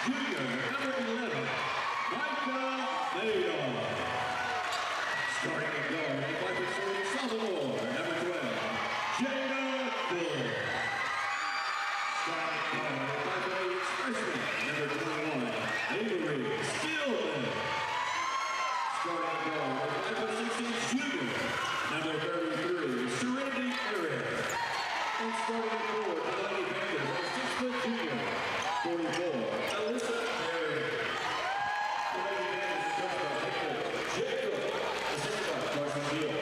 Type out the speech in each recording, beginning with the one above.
Junior, number 11, starting at guard, 5'3", sophomore, number 12, Jada Cook. Starting at guard, 5'8", freshman, number 21, Avery Stillman. Starting at guard, 5'16", junior, number 33, Serenity Area. And starting at guard, the Lady Panthers, 6' junior, 44, Alyssa Perry. The Lady Panthers is coached by Jacob. Carson Deal.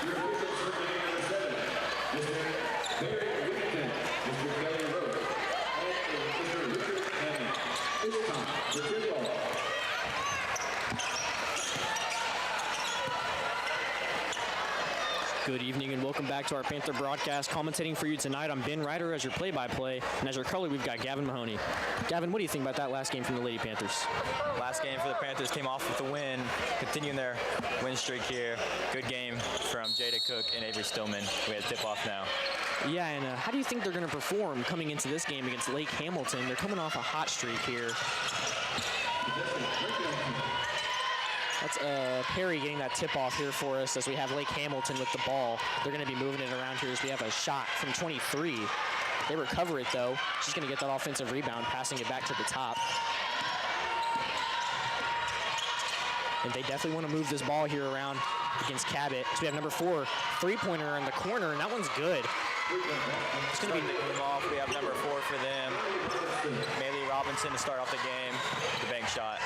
Your officials for game number 7, Mr. Barry Whittington, Mr. Kelly Rowe, and Mr. Richard Hammond. It's time for tip-off. Good evening and welcome back to our Panther broadcast. Commentating for you tonight, I'm Ben Ryder as your play-by-play, and as your color, we've got Gavin Mahoney. Gavin, what do you think about that last game from the Lady Panthers? Last game for the Panthers came off with a win, continuing their win streak here. Good game from Jada Cook and Avery Stillman. We had tip-off now. Yeah, and how do you think they're going to perform coming into this game against Lake Hamilton? They're coming off a hot streak here. That's Perry getting that tip-off here for us as we have Lake Hamilton with the ball. They're going to be moving it around here as we have a shot from 23. They recover it, though. She's going to get that offensive rebound, passing it back to the top. And they definitely want to move this ball here around against Cabot. So we have number 4, three-pointer in the corner, and that one's good. It's going to be the game off. We have number 4 for them. Maylee Robinson to start off the game. The bank shot.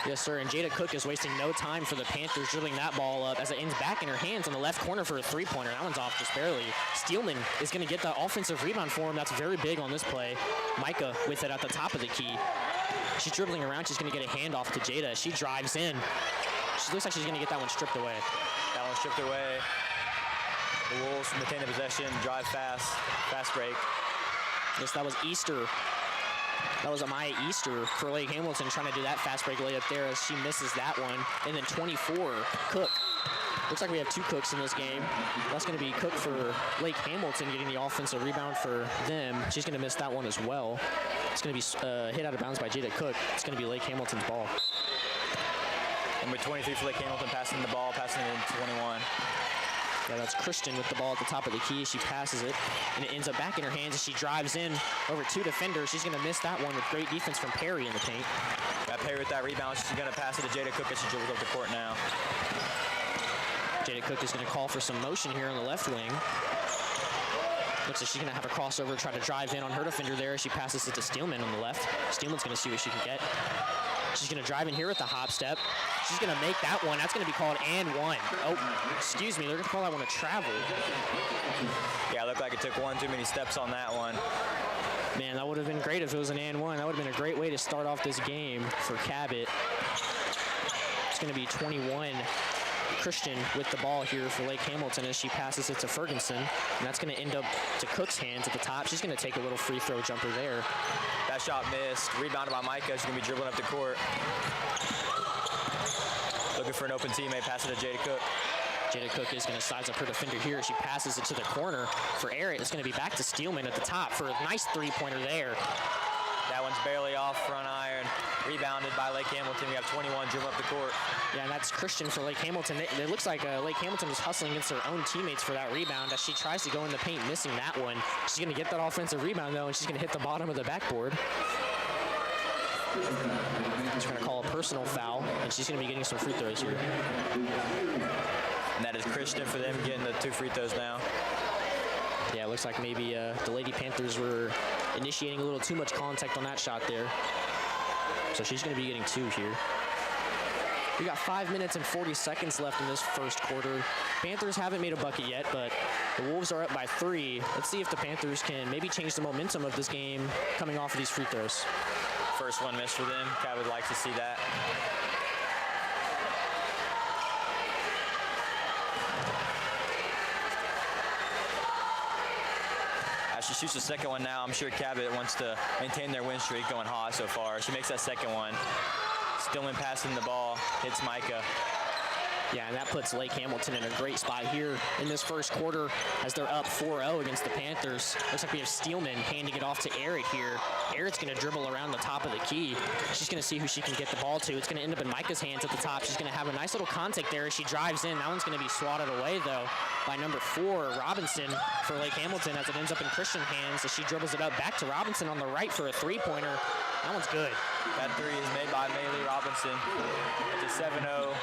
Yes, sir, and Jada Cook is wasting no time for the Panthers, dribbling that ball up as it ends back in her hands on the left corner for a three-pointer. That one's off just barely. Steelman is going to get the offensive rebound for him. That's very big on this play. Micah with it at the top of the key. She's dribbling around. She's going to get a handoff to Jada. She drives in. She looks like she's going to get that one stripped away. That one stripped away. The Wolves maintain the possession, drive fast break. Yes, that was Easter. That was Amaya Easter for Lake Hamilton trying to do that fast break layup there as she misses that one. And then 24, Cook. Looks like we have 2 Cooks in this game. That's going to be Cook for Lake Hamilton getting the offensive rebound for them. She's going to miss that one as well. It's going to be hit out of bounds by Jada Cook. It's going to be Lake Hamilton's ball. Number 23 for Lake Hamilton passing the ball, passing it in 21. Yeah, that's Christian with the ball at the top of the key. She passes it, and it ends up back in her hands as she drives in over 2 defenders. She's going to miss that one with great defense from Perry in the paint. Got Perry with that rebound. She's going to pass it to Jada Cook as she dribbles up the court now. Jada Cook is going to call for some motion here on the left wing. Looks like she's going to have a crossover, try to drive in on her defender there as she passes it to Steelman on the left. Steelman's going to see what she can get. She's going to drive in here with the hop step. She's going to make that one. That's going to be called and one. Oh, excuse me. They're going to call that one a travel. Yeah, it looked like it took one too many steps on that one. Man, that would have been great if it was an and one. That would have been a great way to start off this game for Cabot. It's going to be 21. Christian with the ball here for Lake Hamilton as she passes it to Ferguson. And that's going to end up to Cook's hands at the top. She's going to take a little free throw jumper there. That shot missed. Rebounded by Micah. She's going to be dribbling up the court. Looking for an open teammate. Pass it to Jada Cook. Jada Cook is going to size up her defender here. She passes it to the corner for Eric. It's going to be back to Steelman at the top for a nice three-pointer there. That one's barely off front iron. Rebounded by Lake Hamilton. We have 21 dribbling up the court. Yeah, and that's Christian for Lake Hamilton. It looks like Lake Hamilton is hustling against her own teammates for that rebound as she tries to go in the paint, missing that one. She's going to get that offensive rebound, though, and she's going to hit the bottom of the backboard. She's going to call a personal foul, and she's going to be getting some free throws here. And that is Christian for them getting the 2 free throws now. Yeah, it looks like maybe the Lady Panthers were initiating a little too much contact on that shot there. So she's going to be getting 2 here. We got 5 minutes and 40 seconds left in this first quarter. Panthers haven't made a bucket yet, but the Wolves are up by 3. Let's see if the Panthers can maybe change the momentum of this game coming off of these free throws. First one missed for them. Cabot would like to see that. As she shoots the second one now, I'm sure Cabot wants to maintain their win streak going hot so far. She makes that second one. Stillman passing the ball, hits Micah. Yeah, and that puts Lake Hamilton in a great spot here in this first quarter as they're up 4-0 against the Panthers. Looks like we have Steelman handing it off to Eric here. Eric's going to dribble around the top of the key. She's going to see who she can get the ball to. It's going to end up in Micah's hands at the top. She's going to have a nice little contact there as she drives in. That one's going to be swatted away, though, by number 4, Robinson, for Lake Hamilton, as it ends up in Christian hands as she dribbles it up back to Robinson on the right for a three-pointer. That one's good. That three is made by Maylee Robinson. It's a 7-0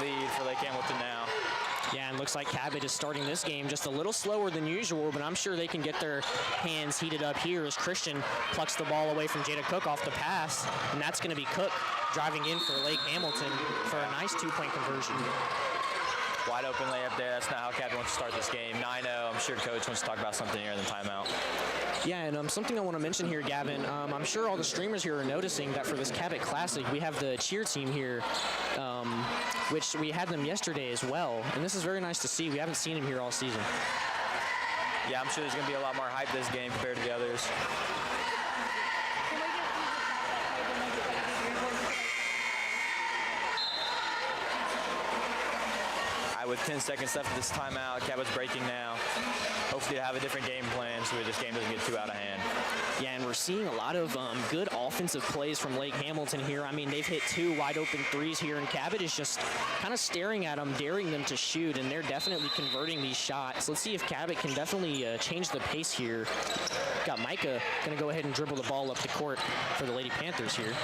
lead for Lake Hamilton now. Yeah, and looks like Cabot is starting this game just a little slower than usual, but I'm sure they can get their hands heated up here as Christian plucks the ball away from Jada Cook off the pass, and that's going to be Cook driving in for Lake Hamilton for a nice two-point conversion. Wide open layup there. That's not how Cabot wants to start this game. 9-0. I'm sure Coach wants to talk about something here in the timeout. Yeah, and something I want to mention here, Gavin, I'm sure all the streamers here are noticing that for this Cabot Classic, we have the cheer team here, which we had them yesterday as well. And this is very nice to see. We haven't seen them here all season. Yeah, I'm sure there's going to be a lot more hype this game compared to the others. With 10 seconds left of this timeout, Cabot's breaking now. Hopefully to have a different game plan so this game doesn't get too out of hand. Yeah, and we're seeing a lot of good offensive plays from Lake Hamilton here. I mean, they've hit 2 wide open threes here, and Cabot is just kind of staring at them, daring them to shoot, and they're definitely converting these shots. Let's see if Cabot can definitely change the pace here. Got Micah going to go ahead and dribble the ball up the court for the Lady Panthers here.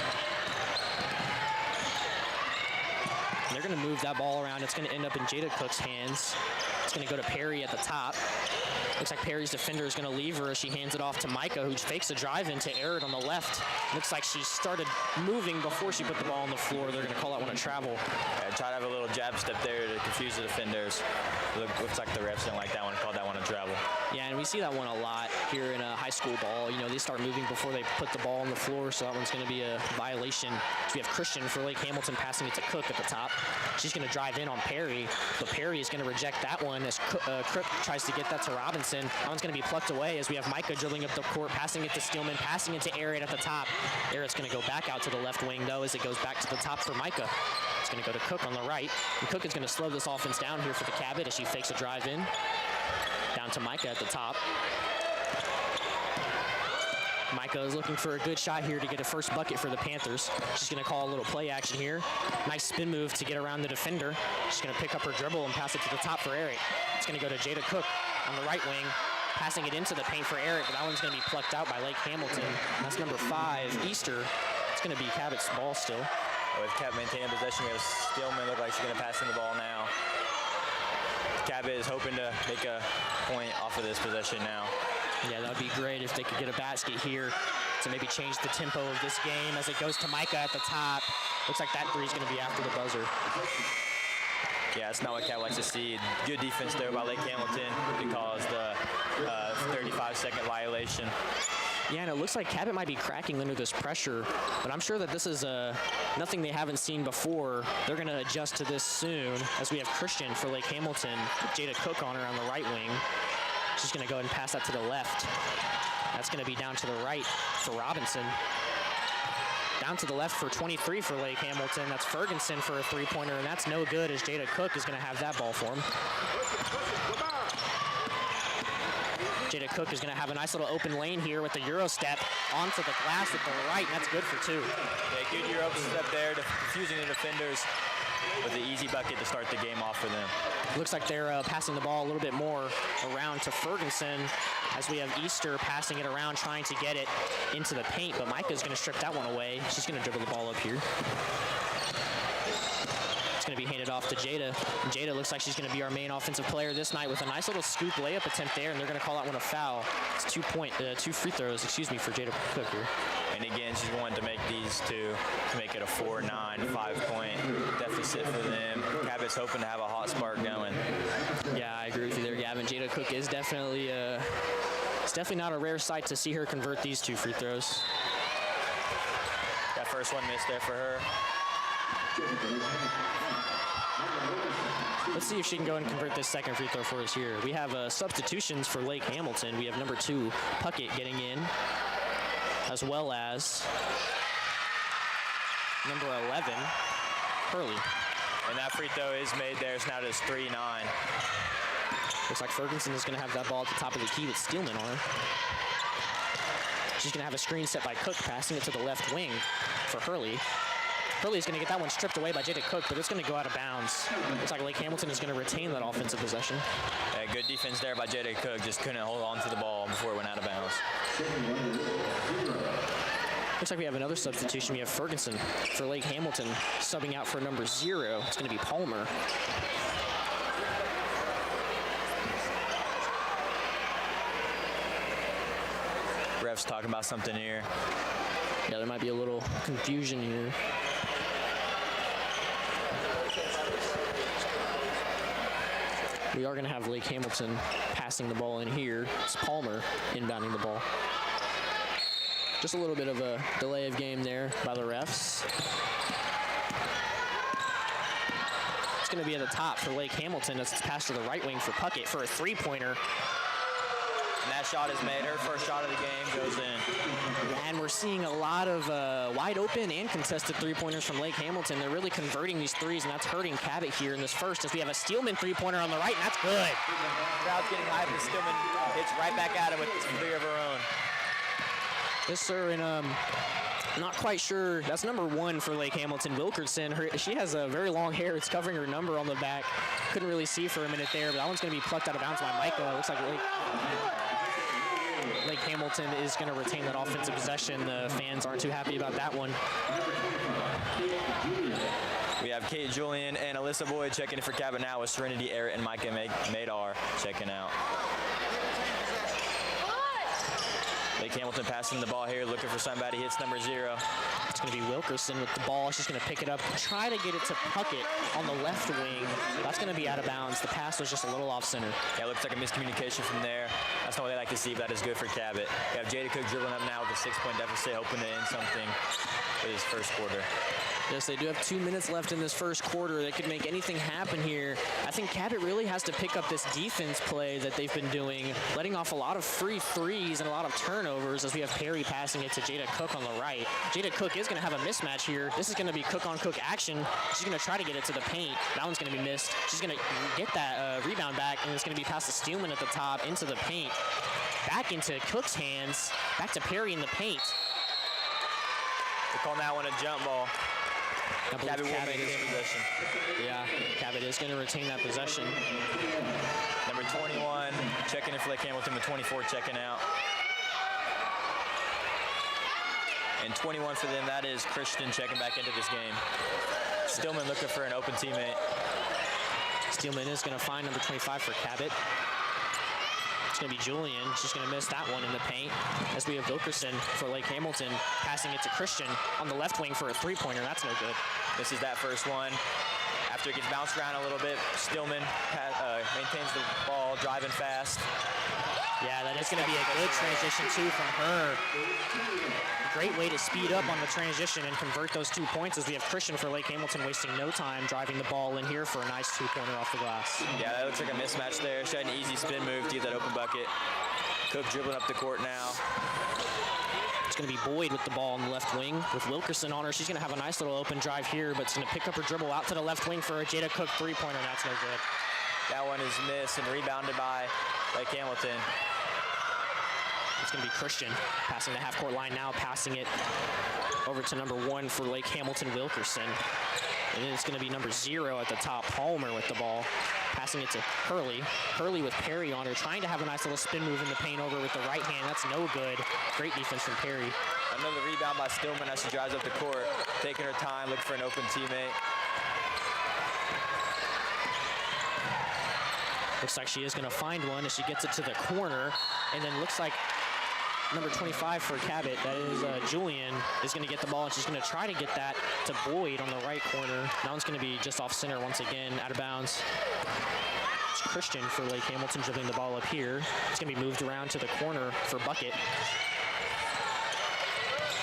They're going to move that ball around. It's going to end up in Jada Cook's hands. It's going to go to Perry at the top. Looks like Perry's defender is going to leave her as she hands it off to Micah, who fakes a drive into Eric on the left. Looks like she started moving before she put the ball on the floor. They're going to call that one a travel. Yeah, try to have a little jab step there to confuse the defenders. Looks like the refs didn't like that one and called that one a travel. Yeah, and we see that one a lot here in a high school ball. You know, they start moving before they put the ball on the floor, so that one's going to be a violation. So we have Christian for Lake Hamilton passing it to Cook at the top. She's going to drive in on Perry, but Perry is going to reject that one as Cook tries to get that to Robinson. That one's going to be plucked away as we have Micah dribbling up the court, passing it to Steelman, passing it to Ariat at the top. Ariat's going to go back out to the left wing, though, as it goes back to the top for Micah. It's going to go to Cook on the right, and Cook is going to slow this offense down here for the Cabot as she fakes a drive in. Down to Micah at the top. Micah is looking for a good shot here to get a first bucket for the Panthers. She's going to call a little play action here. Nice spin move to get around the defender. She's going to pick up her dribble and pass it to the top for Eric. It's going to go to Jada Cook on the right wing, passing it into the paint for Eric, but that one's going to be plucked out by Lake Hamilton. That's number 5, Easter. It's going to be Cabot's ball still. With Cabot maintaining possession, we have Steelman look like she's going to pass in the ball now. Cabot is hoping to make a point off of this possession now. Yeah, that would be great if they could get a basket here to maybe change the tempo of this game as it goes to Micah at the top. Looks like that three is going to be after the buzzer. Yeah, that's not what Cabot likes to see. Good defense there by Lake Hamilton because the 35-second violation. Yeah, and it looks like Cabot might be cracking under this pressure, but I'm sure that this is nothing they haven't seen before. They're going to adjust to this soon as we have Christian for Lake Hamilton, Jada Cook on her on the right wing. She's going to go ahead and pass that to the left. That's going to be down to the right for Robinson. Down to the left for 23 for Lake Hamilton. That's Ferguson for a three-pointer, and that's no good as Jada Cook is going to have that ball for him. Jada Cook is going to have a nice little open lane here with the Euro step onto the glass at the right, and that's good for 2. Yeah, good Euro step there, confusing the defenders with the easy bucket to start the game off for them. Looks like they're passing the ball a little bit more around to Ferguson as we have Easter passing it around, trying to get it into the paint, but Micah's going to strip that one away. She's going to dribble the ball up here. It's going to be handed off to Jada. And Jada looks like she's going to be our main offensive player this night with a nice little scoop layup attempt there, and they're going to call that one a foul. It's 2 free throws, for Jada Cook here. And again, she's wanting to make these two to make it a 4-9, 5-point deficit for them. Cabot's hoping to have a hot spark going. Yeah, I agree with you there, Gavin. Jada Cook is definitely, it's definitely not a rare sight to see her convert these 2 free throws. That first one missed there for her. Let's see if she can go and convert this second free throw for us here. We have substitutions for Lake Hamilton. We have number 2, Puckett, getting in, as well as number 11, Hurley. And that free throw is made there. It's now just 3-9. Looks like Ferguson is going to have that ball at the top of the key with Steelman on her. She's going to have a screen set by Cook, passing it to the left wing for Hurley. Hurley's going to get that one stripped away by Jada Cook, but it's going to go out of bounds. Looks like Lake Hamilton is going to retain that offensive possession. Yeah, good defense there by Jada Cook. Just couldn't hold on to the ball before it went out of bounds. Looks like we have another substitution. We have Ferguson for Lake Hamilton subbing out for number 0. It's going to be Palmer. Ref's talking about something here. Yeah, there might be a little confusion here. We are going to have Lake Hamilton passing the ball in here. It's Palmer inbounding the ball. Just a little bit of a delay of game there by the refs. It's going to be at the top for Lake Hamilton. It's passed to the right wing for Puckett for a three-pointer. And that shot is made. Her first shot of the game goes in. And we're seeing a lot of wide open and contested three-pointers from Lake Hamilton. They're really converting these threes, and that's hurting Cabot here in this first, as we have a Steelman three-pointer on the right, and that's good. Crowd's getting hyped, and Steelman hits right back at it with 3 of her own. Yes, sir, and not quite sure. That's number 1 for Lake Hamilton, Wilkerson. She has a very long hair. It's covering her number on the back. Couldn't really see for a minute there, but that one's going to be plucked out of bounds by Micah. Looks like Lake Hamilton is going to retain that offensive possession. The fans aren't too happy about that one. We have Kate Julian and Alyssa Boyd checking in for Cabot now, with Serenity Arrett and Micah Madar checking out. Lake Hamilton passing the ball here, looking for somebody. Hits number 0. It's going to be Wilkerson with the ball. She's going to pick it up, try to get it to Puckett on the left wing. That's going to be out of bounds. The pass was just a little off center. Yeah, looks like a miscommunication from there. That's not what they like to see, but that is good for Cabot. We have Jada Cook dribbling up now with a 6-point deficit, hoping to end something for this first quarter. Yes, they do have 2 minutes left in this first quarter. They could make anything happen here. I think Cabot really has to pick up this defense play that they've been doing, letting off a lot of free threes and a lot of turnovers, as we have Perry passing it to Jada Cook on the right. Jada Cook is going to have a mismatch here. This is going to be Cook-on-Cook action. She's going to try to get it to the paint. That one's going to be missed. She's going to get that rebound back, and it's going to be past to Steelman at the top into the paint. Back into Cook's hands. Back to Perry in the paint. They're calling that one a jump ball. Cabot will maintain possession. Yeah, Cabot is going to retain that possession. Number 21 checking in for Lake Hamilton, with 24 checking out. And 21 for them, that is Christian checking back into this game. Stillman looking for an open teammate. Steelman is going to find number 25 for Cabot. It's going to be Julian. She's going to miss that one in the paint, as we have Wilkerson for Lake Hamilton passing it to Christian on the left wing for a three-pointer. That's no good. This is that first one. After it gets bounced around a little bit, Stillman maintains the ball, driving fast. Yeah, that is going to be a good transition, too, from her. Great way to speed up on the transition and convert those 2 points, as we have Christian for Lake Hamilton wasting no time driving the ball in here for a nice two-pointer off the glass. Yeah, that looks like a mismatch there. She had an easy spin move to get that open bucket. Cook dribbling up the court now. It's going to be Boyd with the ball on the left wing with Wilkerson on her. She's going to have a nice little open drive here, but it's going to pick up her dribble out to the left wing for a Jada Cook three-pointer. That's no good. That one is missed and rebounded by Lake Hamilton. It's going to be Christian passing the half-court line now, passing it over to number 1 for Lake Hamilton, Wilkerson. And then it's going to be number 0 at the top, Palmer with the ball, passing it to Hurley. Hurley with Perry on her, trying to have a nice little spin move in the paint over with the right hand. That's no good. Great defense from Perry. Another rebound by Stillman as she drives up the court, taking her time, looking for an open teammate. Looks like she is going to find one as she gets it to the corner, and then looks like number 25 for Cabot, that is Julian, is going to get the ball, and she's going to try to get that to Boyd on the right corner. That one's going to be just off center once again, out of bounds. It's Christian for Lake Hamilton dribbling the ball up here. It's going to be moved around to the corner for Bucket.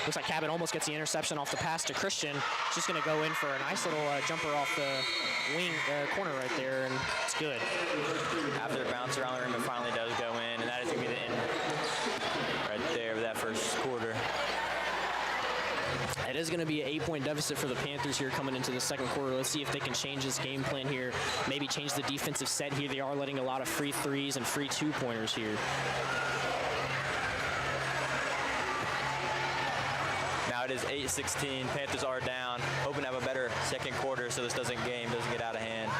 Looks like Cabot almost gets the interception off the pass to Christian. She's going to go in for a nice little jumper off the wing corner right there, and it's good. After the bounce around the rim, it finally does go in, and that is going to be the end right there of that first quarter. It is going to be an 8-point deficit for the Panthers here coming into the second quarter. Let's see if they can change this game plan here. Maybe change the defensive set here. They are letting a lot of free threes and free 2-pointers here. Now it is 8-16. Panthers are down. Hoping to have a better second quarter so this game doesn't get out of hand.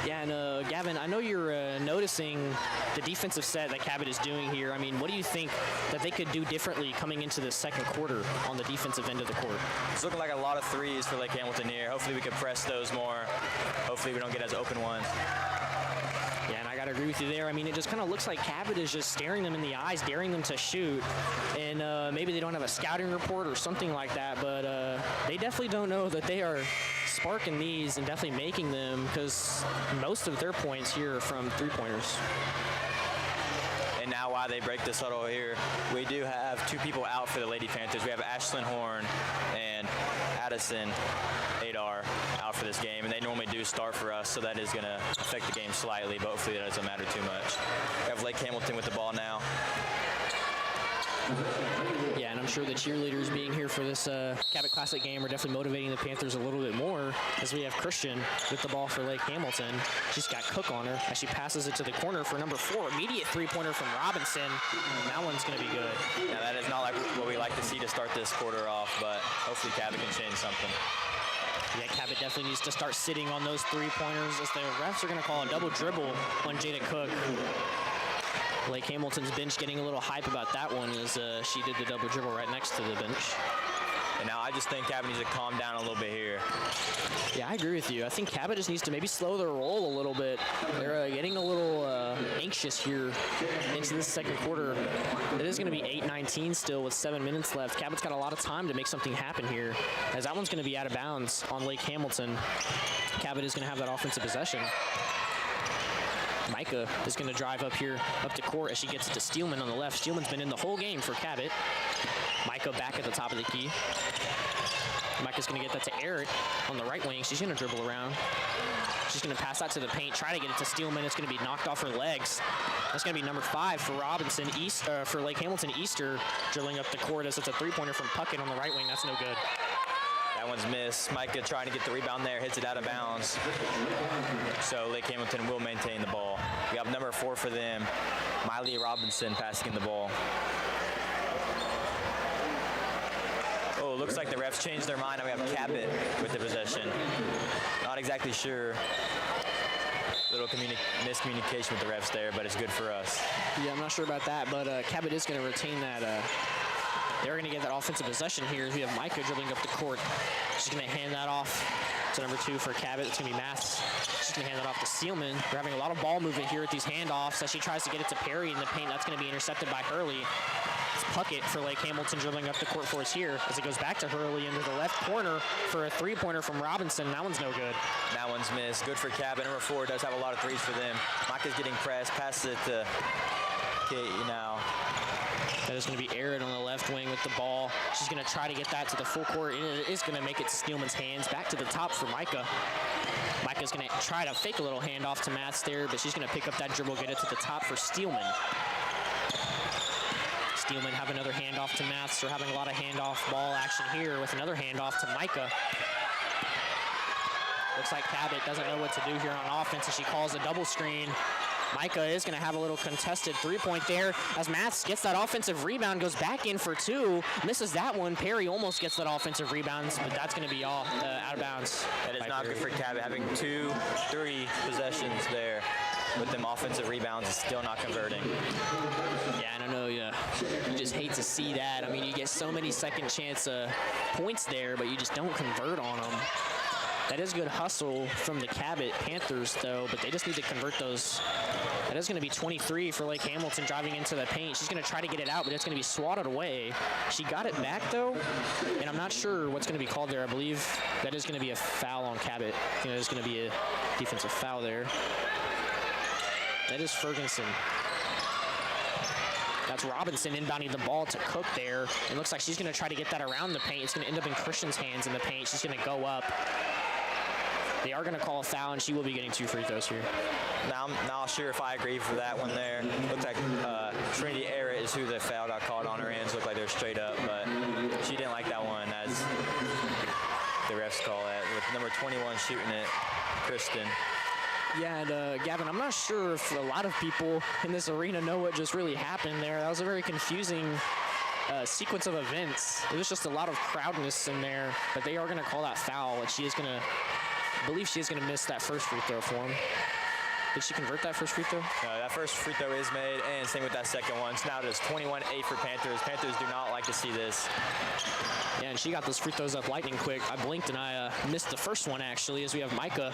Yeah, and Gavin, I know you're noticing the defensive set that Cabot is doing here. I mean, what do you think that they could do differently coming into the second quarter on the defensive end of the court? It's looking like a lot of threes for Lake Hamilton here. Hopefully we can press those more. Hopefully we don't get as open ones. Yeah, and I got to agree with you there. I mean, it just kind of looks like Cabot is just staring them in the eyes, daring them to shoot. And maybe they don't have a scouting report or something like that, but they definitely don't know that they are sparking these and definitely making them, because most of their points here are from three-pointers. And now while they break this huddle here, we do have 2 people out for the Lady Panthers. We have Ashlyn Horn and Addison Adar out for this game, and they normally do start for us, so that is going to affect the game slightly, but hopefully that doesn't matter too much. We have Lake Hamilton with the ball now. Yeah, and I'm sure the cheerleaders being here for this Cabot Classic game are definitely motivating the Panthers a little bit more, as we have Christian with the ball for Lake Hamilton. She's got Cook on her as she passes it to the corner for number 4. Immediate three-pointer from Robinson. And that one's going to be good. Now that is not like what we like to see to start this quarter off, but hopefully Cabot can change something. Yeah, Cabot definitely needs to start sitting on those three-pointers, as the refs are going to call a double dribble on Jada Cook. Lake Hamilton's bench getting a little hype about that one, as she did the double dribble right next to the bench. And now I just think Cabot needs to calm down a little bit here. Yeah, I agree with you. I think Cabot just needs to maybe slow their roll a little bit. They're getting a little anxious here into this second quarter. It is going to be 8-19 still with 7 minutes left. Cabot's got a lot of time to make something happen here, as that one's going to be out of bounds on Lake Hamilton. Cabot is going to have that offensive possession. Micah is going to drive up here, up to court, as she gets it to Steelman on the left. Steelman's been in the whole game for Cabot. Micah back at the top of the key. Micah's going to get that to Eric on the right wing. She's going to dribble around. She's going to pass that to the paint, try to get it to Steelman. It's going to be knocked off her legs. That's going to be number 5 for Robinson, for Lake Hamilton. Easter dribbling up the court as it's a three-pointer from Puckett on the right wing. That's no good. That one's missed. Micah trying to get the rebound there, hits it out of bounds. So Lake Hamilton will maintain the ball. We have number 4 for them, Miley Robinson, passing in the ball. Oh, looks like the refs changed their mind. Now we have Cabot with the possession. Not exactly sure. Little miscommunication with the refs there, but it's good for us. Yeah, I'm not sure about that, but Cabot is going to retain that. They're going to get that offensive possession here. We have Micah dribbling up the court. She's going to hand that off to number 2 for Cabot. It's going to be Maths. She's going to hand that off to Steelman. We're having a lot of ball movement here at these handoffs as she tries to get it to Perry in the paint. That's going to be intercepted by Hurley. It's Puckett for Lake Hamilton dribbling up the court for us here as it goes back to Hurley into the left corner for a three-pointer from Robinson. That one's no good. That one's missed. Good for Cabot. Number 4 does have a lot of threes for them. Micah's getting pressed. Passes it to Kate now. That is going to be Aaron on the left wing with the ball. She's going to try to get that to the full court, and it is going to make it to Steelman's hands. Back to the top for Micah. Micah's going to try to fake a little handoff to Mats there, but she's going to pick up that dribble, get it to the top for Steelman. Steelman have another handoff to Mats. They're having a lot of handoff ball action here with another handoff to Micah. Looks like Cabot doesn't know what to do here on offense, and she calls a double screen. Micah is going to have a little contested three-point there as Mats gets that offensive rebound, goes back in for 2, misses that one. Perry almost gets that offensive rebound, but that's going to be all out of bounds. That is not good for Cabot, having 2-3 possessions there with them offensive rebounds and still not converting. Yeah, I don't know. You just hate to see that. I mean, you get so many second chance points there, but you just don't convert on them. That is good hustle from the Cabot Panthers, though, but they just need to convert those. That is going to be 23 for Lake Hamilton driving into the paint. She's going to try to get it out, but it's going to be swatted away. She got it back, though, and I'm not sure what's going to be called there. I believe that is going to be a foul on Cabot. I think there's going to be a defensive foul there. That is Ferguson. That's Robinson inbounding the ball to Cook there. It looks like she's going to try to get that around the paint. It's going to end up in Christian's hands in the paint. She's going to go up. They are going to call a foul, and she will be getting 2 free throws here. Now I'm not sure if I agree for that one there. Looks like Trinity Era is who the foul got called on. Her hands look like they're straight up, but she didn't like that one, as refs call that with number 21 shooting it, Kristen. Yeah, and Gavin, I'm not sure if a lot of people in this arena know what just really happened there. That was a very confusing sequence of events. It was just a lot of crowdness in there, but they are going to call that foul, and she is going to, I believe she is going to miss that first free throw for him. Did she convert that first free throw? No, that first free throw is made, and same with that second one. So now it is 21-8 for Panthers. Panthers do not like to see this. Yeah, and she got those free throws up lightning quick. I blinked and I missed the first one, actually, as we have Micah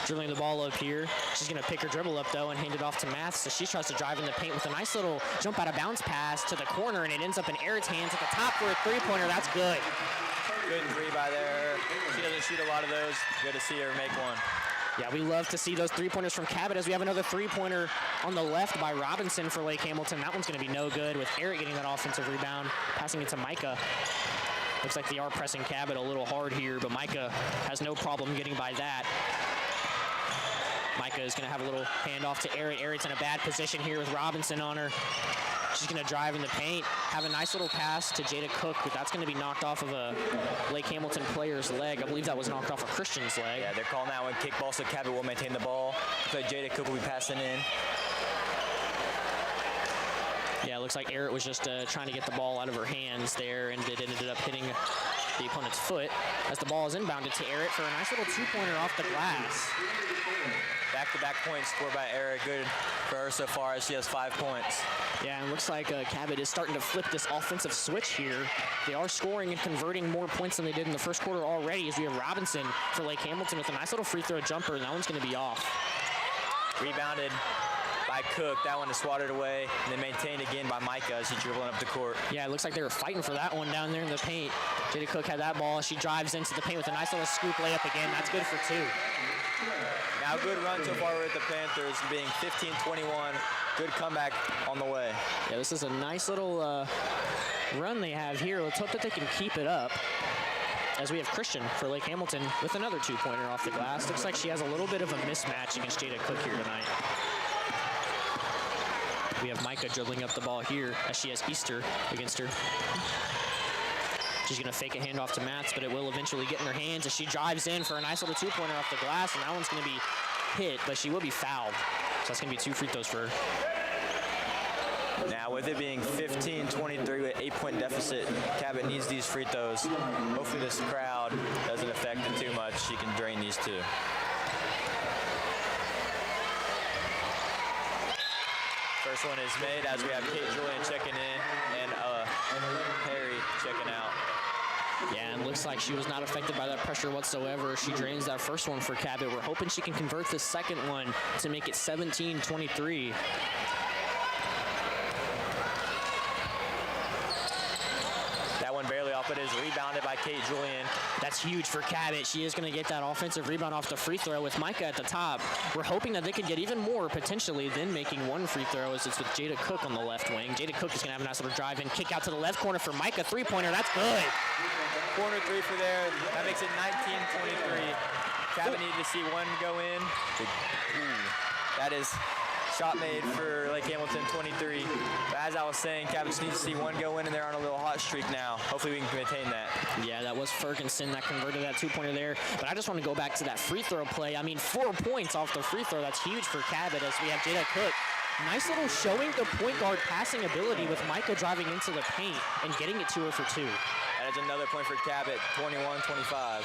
dribbling the ball up here. She's going to pick her dribble up, though, and hand it off to Math. So she tries to drive in the paint with a nice little jump out of bounds pass to the corner, and it ends up in Eric's hands at the top for a three-pointer. That's good. Good three by there. She doesn't shoot a lot of those. Good to see her make one. Yeah, we love to see those three-pointers from Cabot, as we have another three-pointer on the left by Robinson for Lake Hamilton. That one's going to be no good, with Eric getting that offensive rebound, passing it to Micah. Looks like they are pressing Cabot a little hard here, but Micah has no problem getting by that. Micah is going to have a little handoff to Eric. Eric's in a bad position here with Robinson on her. She's going to drive in the paint, have a nice little pass to Jada Cook, but that's going to be knocked off of a Lake Hamilton player's leg. I believe that was knocked off of Christian's leg. Yeah, they're calling that one kickball, so Cabot will maintain the ball. So Jada Cook will be passing in. Yeah, it looks like Eric was just trying to get the ball out of her hands there, and it ended up hitting the opponent's foot as the ball is inbounded to Eric for a nice little two-pointer off the glass. Back-to-back points scored by Eric. Good for her so far, as she has 5 points. Yeah, and it looks like Cabot is starting to flip this offensive switch here. They are scoring and converting more points than they did in the first quarter already, as we have Robinson for Lake Hamilton with a nice little free throw jumper, and that one's going to be off. Rebounded by Cook. That one is swatted away, and then maintained again by Micah as he's dribbling up the court. Yeah, it looks like they were fighting for that one down there in the paint. Jada Cook had that ball. She drives into the paint with a nice little scoop layup again. That's good for two. Now good run so far with the Panthers, being 15-21. Good comeback on the way. Yeah, this is a nice little run they have here. Let's hope that they can keep it up, as we have Christian for Lake Hamilton with another two-pointer off the glass. Looks like she has a little bit of a mismatch against Jada Cook here tonight. We have Micah dribbling up the ball here, as she has Easter against her. She's going to fake a handoff to Mats, but it will eventually get in her hands as she drives in for a nice little two-pointer off the glass, and that one's going to be hit, but she will be fouled. So that's going to be 2 free throws for her. Now, with it being 15-23 with 8-point deficit, Cabot needs these free throws. Hopefully this crowd doesn't affect it too much. She can drain these two. First one is made as we have Kate Julian checking in and Harry checking out. Yeah, and looks like she was not affected by that pressure whatsoever. She drains that first one for Cabot. We're hoping she can convert this second one to make it 17-23. That one barely off, but is rebounded by Kate Julian. That's huge for Cabot. She is going to get that offensive rebound off the free throw with Micah at the top. We're hoping that they could get even more potentially than making one free throw, as it's with Jada Cook on the left wing. Jada Cook is going to have a nice little drive and kick out to the left corner for Micah. Three-pointer, that's good. Corner three for there. That makes it 19-23. Cabot needed to see one go in. That is shot made for Lake Hamilton, 23. But as I was saying, Cabot needs to see one go in, and they're on a little hot streak now. Hopefully we can maintain that. Yeah, that was Ferguson that converted that two-pointer there. But I just want to go back to that free throw play. I mean, 4 points off the free throw. That's huge for Cabot, as we have Jada Cook. Nice little showing the point guard passing ability with Micah driving into the paint and getting it to her for 2. That is another point for Cabot, 21-25.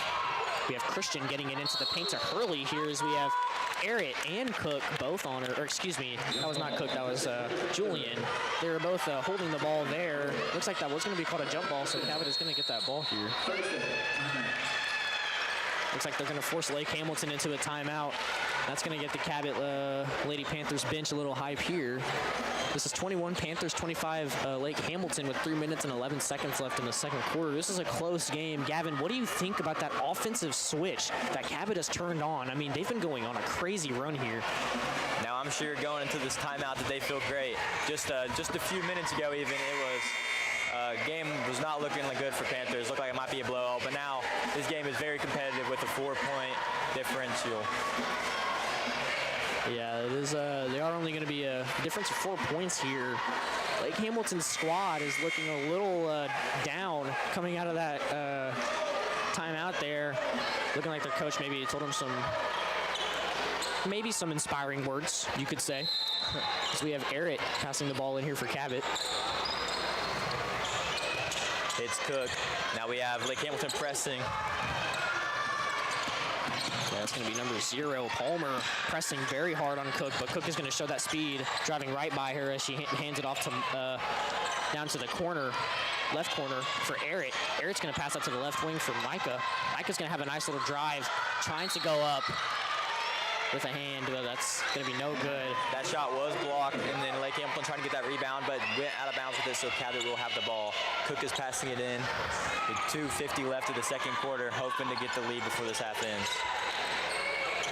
We have Christian getting it into the paint to Hurley here, as we have Eric and Cook both on her, or excuse me, that was not Cook, that was Julian. They were both holding the ball there. Looks like that was going to be called a jump ball, so Cabot is going to get that ball here. Looks like they're going to force Lake Hamilton into a timeout. That's going to get the Cabot Lady Panthers bench a little hype here. This is 21 Panthers, 25 Lake Hamilton with 3 minutes and 11 seconds left in the second quarter. This is a close game. Gavin, what do you think about that offensive switch that Cabot has turned on? I mean, they've been going on a crazy run here. Now I'm sure going into this timeout that they feel great. Just a few minutes ago even, it was game was not looking good for Panthers. Looked like it might be a blowout, but now this game is very competitive with a 4-point differential. Yeah, it is. They are only going to be a difference of 4 points here. Lake Hamilton's squad is looking a little down coming out of that timeout there. looking like their coach maybe told them maybe some inspiring words, you could say. As we have Errett passing the ball in here for Cabot. It's Cook. Now we have Lake Hamilton pressing. Yeah, it's going to be number 0, Palmer, pressing very hard on Cook, but Cook is going to show that speed, driving right by her as she hands it off to down to the corner, left corner for Errett. Errett's going to pass that to the left wing for Micah. Micah's going to have a nice little drive, trying to go up with a hand, but that's going to be no good. That shot was blocked, and then Lake Hamilton trying to get that rebound, but went out of bounds with it, so Cabot will have the ball. Cook is passing it in with 2:50 left of the second quarter, hoping to get the lead before this half ends.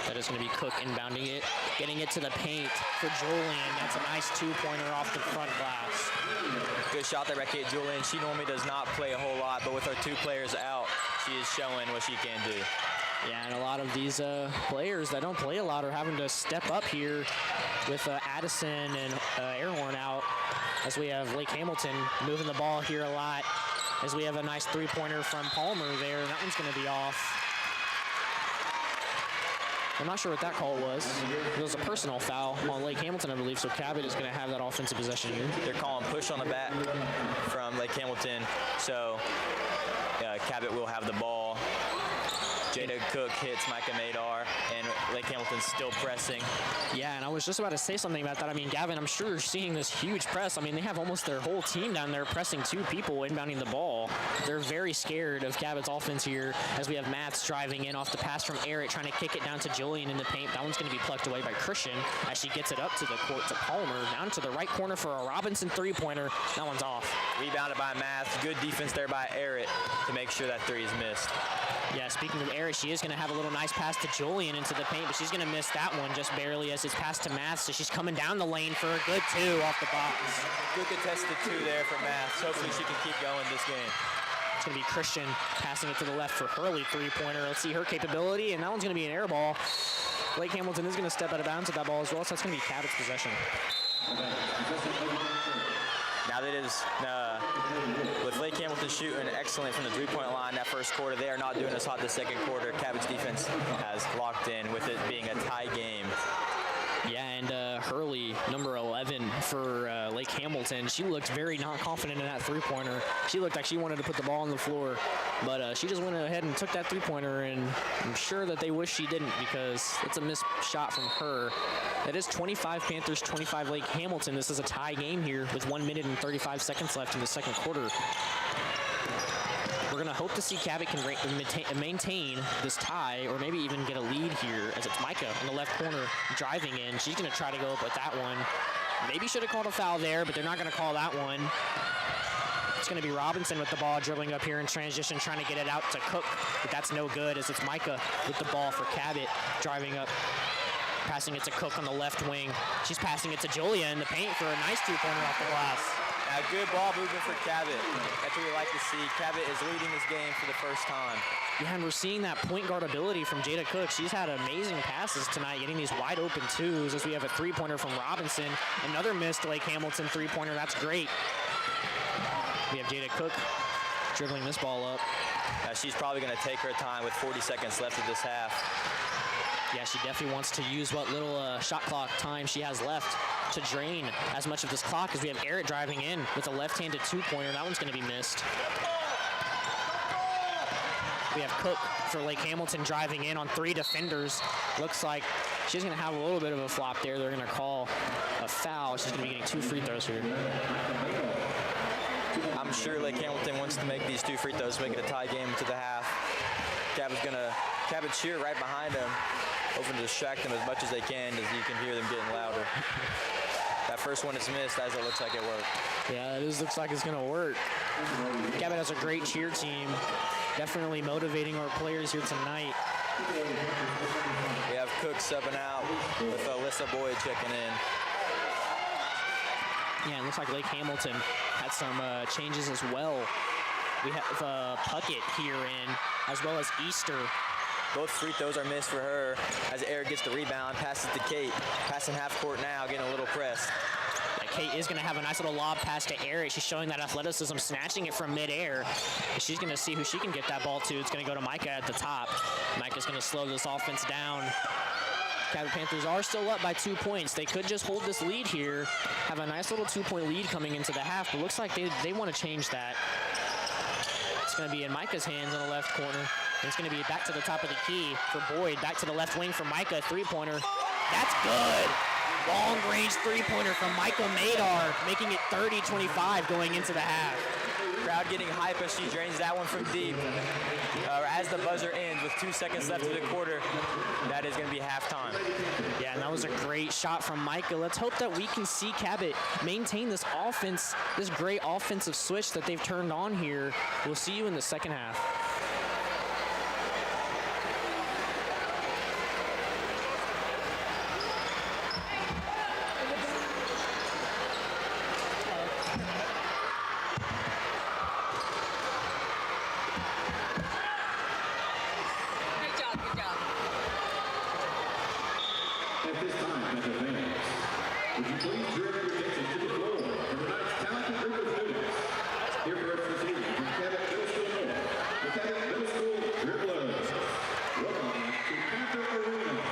That is going to be Cook inbounding it, getting it to the paint for Julian. That's a nice 2-pointer off the front glass. Good shot there by Kate Julian. She normally does not play a whole lot, but with our 2 players out, she is showing what she can do. Yeah, and a lot of these players that don't play a lot are having to step up here with Addison and Airhorn out, as we have Lake Hamilton moving the ball here a lot, as we have a nice 3-pointer from Palmer there, and that one's going to be off. I'm not sure what that call was. It was a personal foul on Lake Hamilton, I believe, so Cabot is going to have that offensive possession here. They're calling push on the back from Lake Hamilton, so Cabot will have the ball. Jada Cook hits Micah Madar, and Lake Hamilton's still pressing. Yeah, and I was just about to say something about that. I mean, Gavin, I'm sure you're seeing this huge press. I mean, they have almost their whole team down there pressing 2 people inbounding the ball. They're very scared of Cabot's offense here, as we have Maths driving in off the pass from Errett, trying to kick it down to Julian in the paint. That one's going to be plucked away by Christian as she gets it up to the court to Palmer. Down to the right corner for a Robinson 3-pointer. That one's off. Rebounded by Maths. Good defense there by Errett to make sure that 3 is missed. Yeah, speaking of Errett, she is going to have a little nice pass to Julian into the paint, but she's going to miss that one just barely as it's passed to Maths, so she's coming down the lane for a good 2 off the box. Good contested 2 there for Maths. Hopefully she can keep going this game. It's going to be Christian passing it to the left for Hurley 3-pointer. Let's see her capability, and that one's going to be an air ball. Lake Hamilton is going to step out of bounds with that ball as well, so that's going to be Cabot's possession. Now that is, with Lake Hamilton shooting excellent from the 3-point line that first quarter, they are not doing as hot the second quarter. Cabot's defense has locked in with it being a tie game. Yeah, and Hurley, number 11 for Lake Hamilton, she looked very not confident in that 3-pointer. She looked like she wanted to put the ball on the floor, but she just went ahead and took that 3-pointer, and I'm sure that they wish she didn't, because it's a missed shot from her. It is 25 Panthers, 25 Lake Hamilton. This is a tie game here with 1 minute and 35 seconds left in the second quarter. We're going to hope to see Cabot can maintain this tie, or maybe even get a lead here, as it's Micah in the left corner driving in. She's going to try to go up with that one. Maybe should have called a foul there, but they're not going to call that one. It's going to be Robinson with the ball dribbling up here in transition, trying to get it out to Cook, but that's no good, as it's Micah with the ball for Cabot driving up, passing it to Cook on the left wing. She's passing it to Julia in the paint for a nice 2-pointer off the glass. Now, good ball movement for Cabot. That's what we like to see. Cabot is leading this game for the first time. Yeah, and we're seeing that point guard ability from Jada Cook. She's had amazing passes tonight, getting these wide open 2s, as we have a 3-pointer from Robinson. Another missed Lake Hamilton 3-pointer. That's great. We have Jada Cook dribbling this ball up. She's probably going to take her time with 40 seconds left of this half. Yeah, she definitely wants to use what little shot clock time she has left to drain as much of this clock, as we have Errett driving in with a left-handed 2-pointer. That one's going to be missed. We have Cook for Lake Hamilton driving in on 3 defenders. Looks like she's going to have a little bit of a flop there. They're going to call a foul. She's going to be getting 2 free throws here. I'm sure Lake Hamilton wants to make these 2 free throws, make it a tie game to the half. Cabot cheer right behind him, hoping to distract them as much as they can, as you can hear them getting louder. That first one is missed, as it looks like it worked. Yeah, it looks like it's going to work. Cabot has a great cheer team, definitely motivating our players here tonight. We have Cook subbing out with Alyssa Boyd checking in. Yeah, it looks like Lake Hamilton had some changes as well. We have Puckett here in, as well as Easter. Both free throws are missed for her, as Eric gets the rebound, passes to Kate. Passing half court now, getting a little press. Yeah, Kate is going to have a nice little lob pass to Eric. She's showing that athleticism, snatching it from midair. She's going to see who she can get that ball to. It's going to go to Micah at the top. Micah's going to slow this offense down. Cabot Panthers are still up by 2 points. They could just hold this lead here, have a nice little 2-point lead coming into the half, but looks like they want to change that. It's going to be in Micah's hands in the left corner. And it's going to be back to the top of the key for Boyd. Back to the left wing for Micah, three-pointer. That's good. Long-range three-pointer from Michael Madar, making it 30-25 going into the half. Crowd getting hype as she drains that one from deep. As the buzzer ends with 2 seconds left of the quarter, that is going to be halftime. Yeah, and that was a great shot from Micah. Let's hope that we can see Cabot maintain this offense, this great offensive switch that they've turned on here. We'll see you in the second half. At this time, Panther fans, would you please direct your attention to the floor for tonight's talented group of students? Here for us this evening from Cabot Middle School North, the Cabot Middle School Dribblers. Welcome to Panther Arena.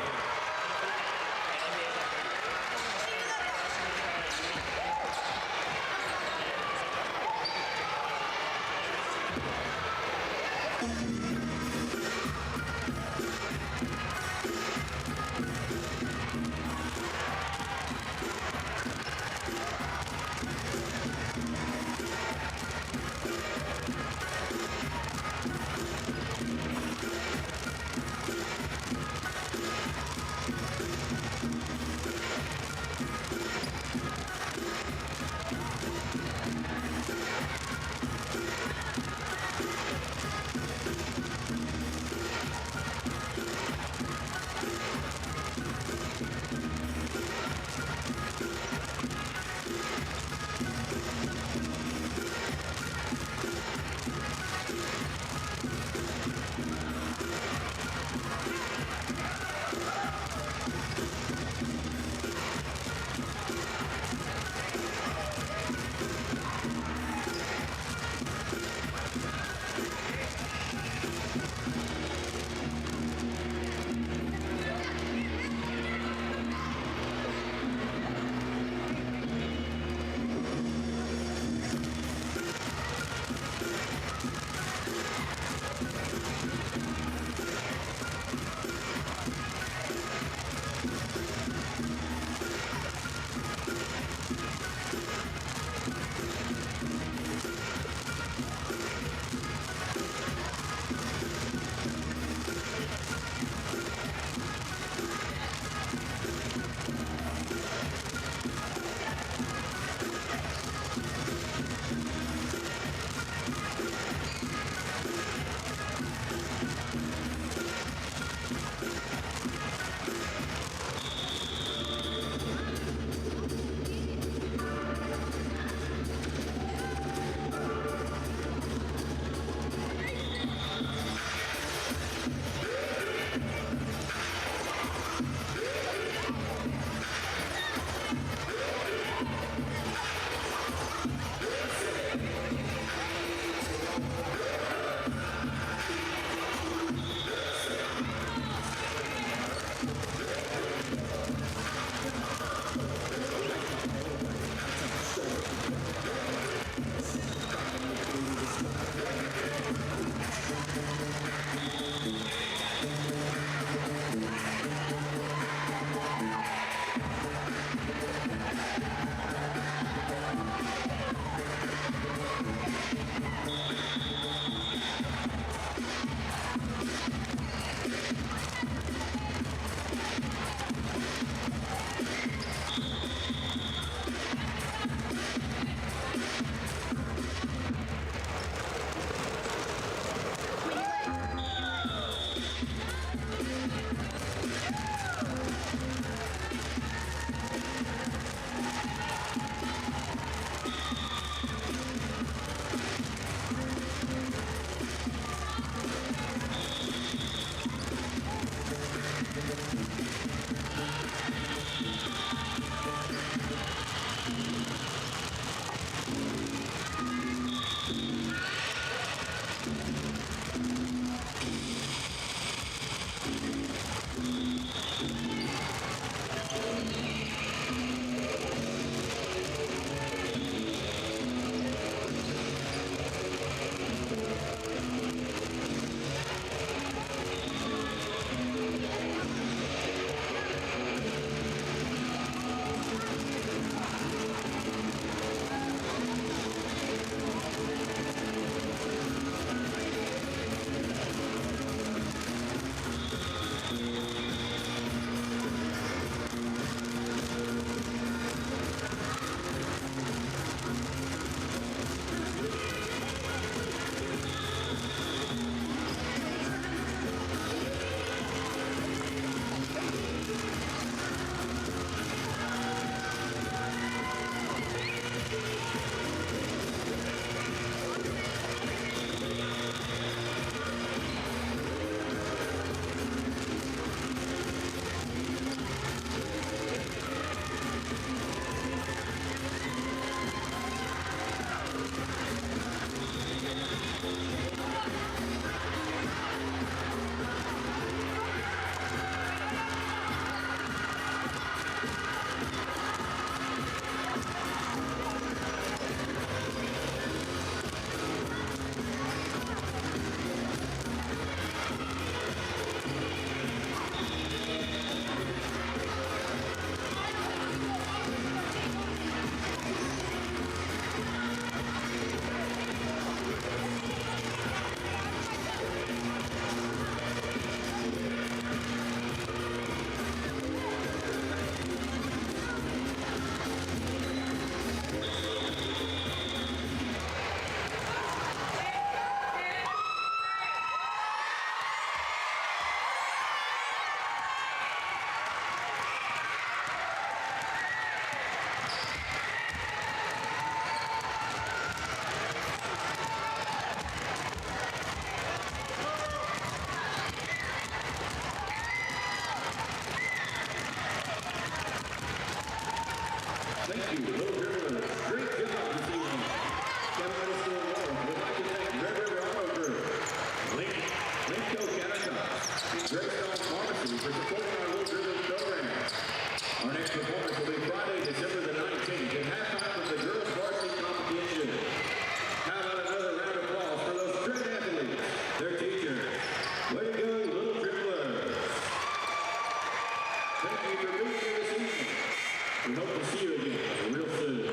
Thank you, Little Dribblers. Great job this evening. Cabot Middle School North would like to thank Red River Auto Group, Linco Caritas, and Greystone Pharmacy for supporting our Little Dribblers program. Our next performance will be Friday, December the 19th, at halftime of the girls' varsity competition. How about another round of applause for those great athletes, their teachers. Way to go, Little Dribblers. Thank you for being here this evening. We hope to see you again real soon.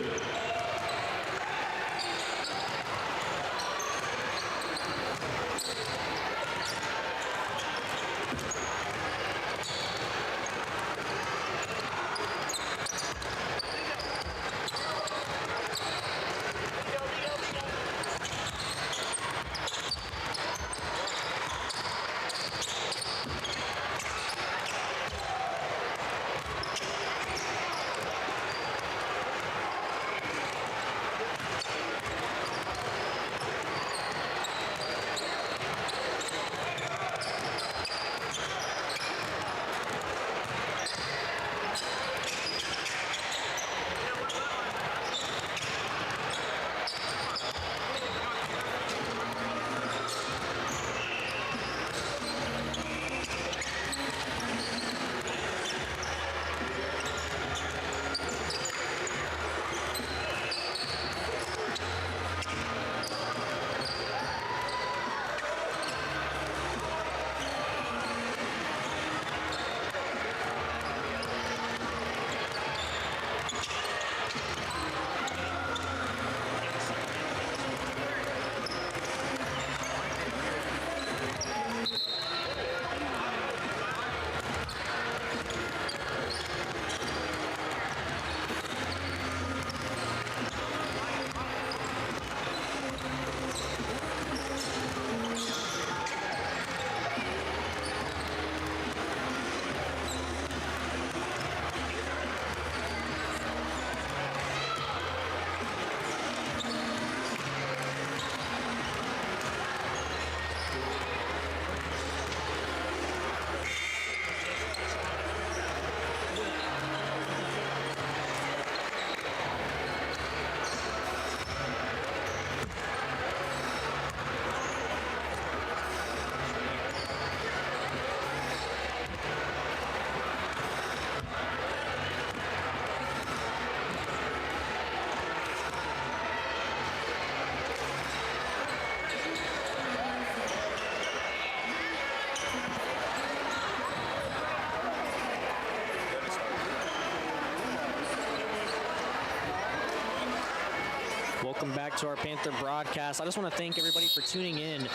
Welcome back to our Panther broadcast. I just want to thank everybody for tuning in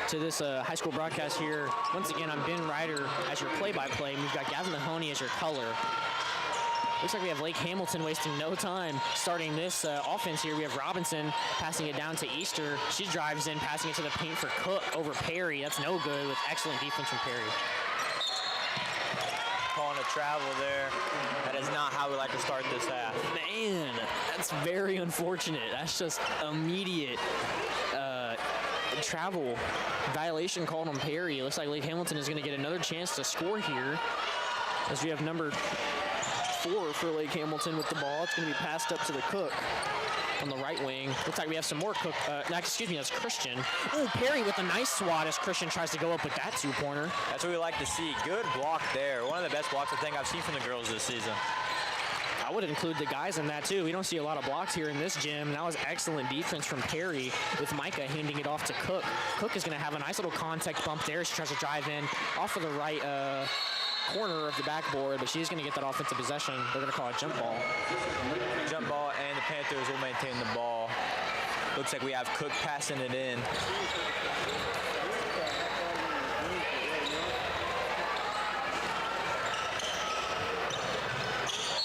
to this high school broadcast here. Once again, I'm Ben Ryder as your play-by-play, and we've got Gavin Mahoney as your color. Looks like we have Lake Hamilton wasting no time starting this offense here. We have Robinson passing it down to Easter. She drives in, passing it to the paint for Cook over Perry. That's no good with excellent defense from Perry. Calling a travel there. That is not how we like to start this half. Man, that's very unfortunate. That's just immediate travel violation called on Perry. It looks like Lake Hamilton is going to get another chance to score here as we have number 4 for Lake Hamilton with the ball. It's going to be passed up to the Cook on the right wing. Looks like we have some more Cook. That's Christian. Oh, Perry with a nice swat as Christian tries to go up with that two-pointer. That's what we like to see. Good block there. One of the best blocks I think I've seen from the girls this season. I would include the guys in that too. We don't see a lot of blocks here in this gym. That was excellent defense from Perry with Micah handing it off to Cook. Cook is going to have a nice little contact bump there. She tries to drive in off of the right corner of the backboard, but she's going to get that offensive possession. They're going to call it jump ball. Jump ball, and the Panthers will maintain the ball. Looks like we have Cook passing it in.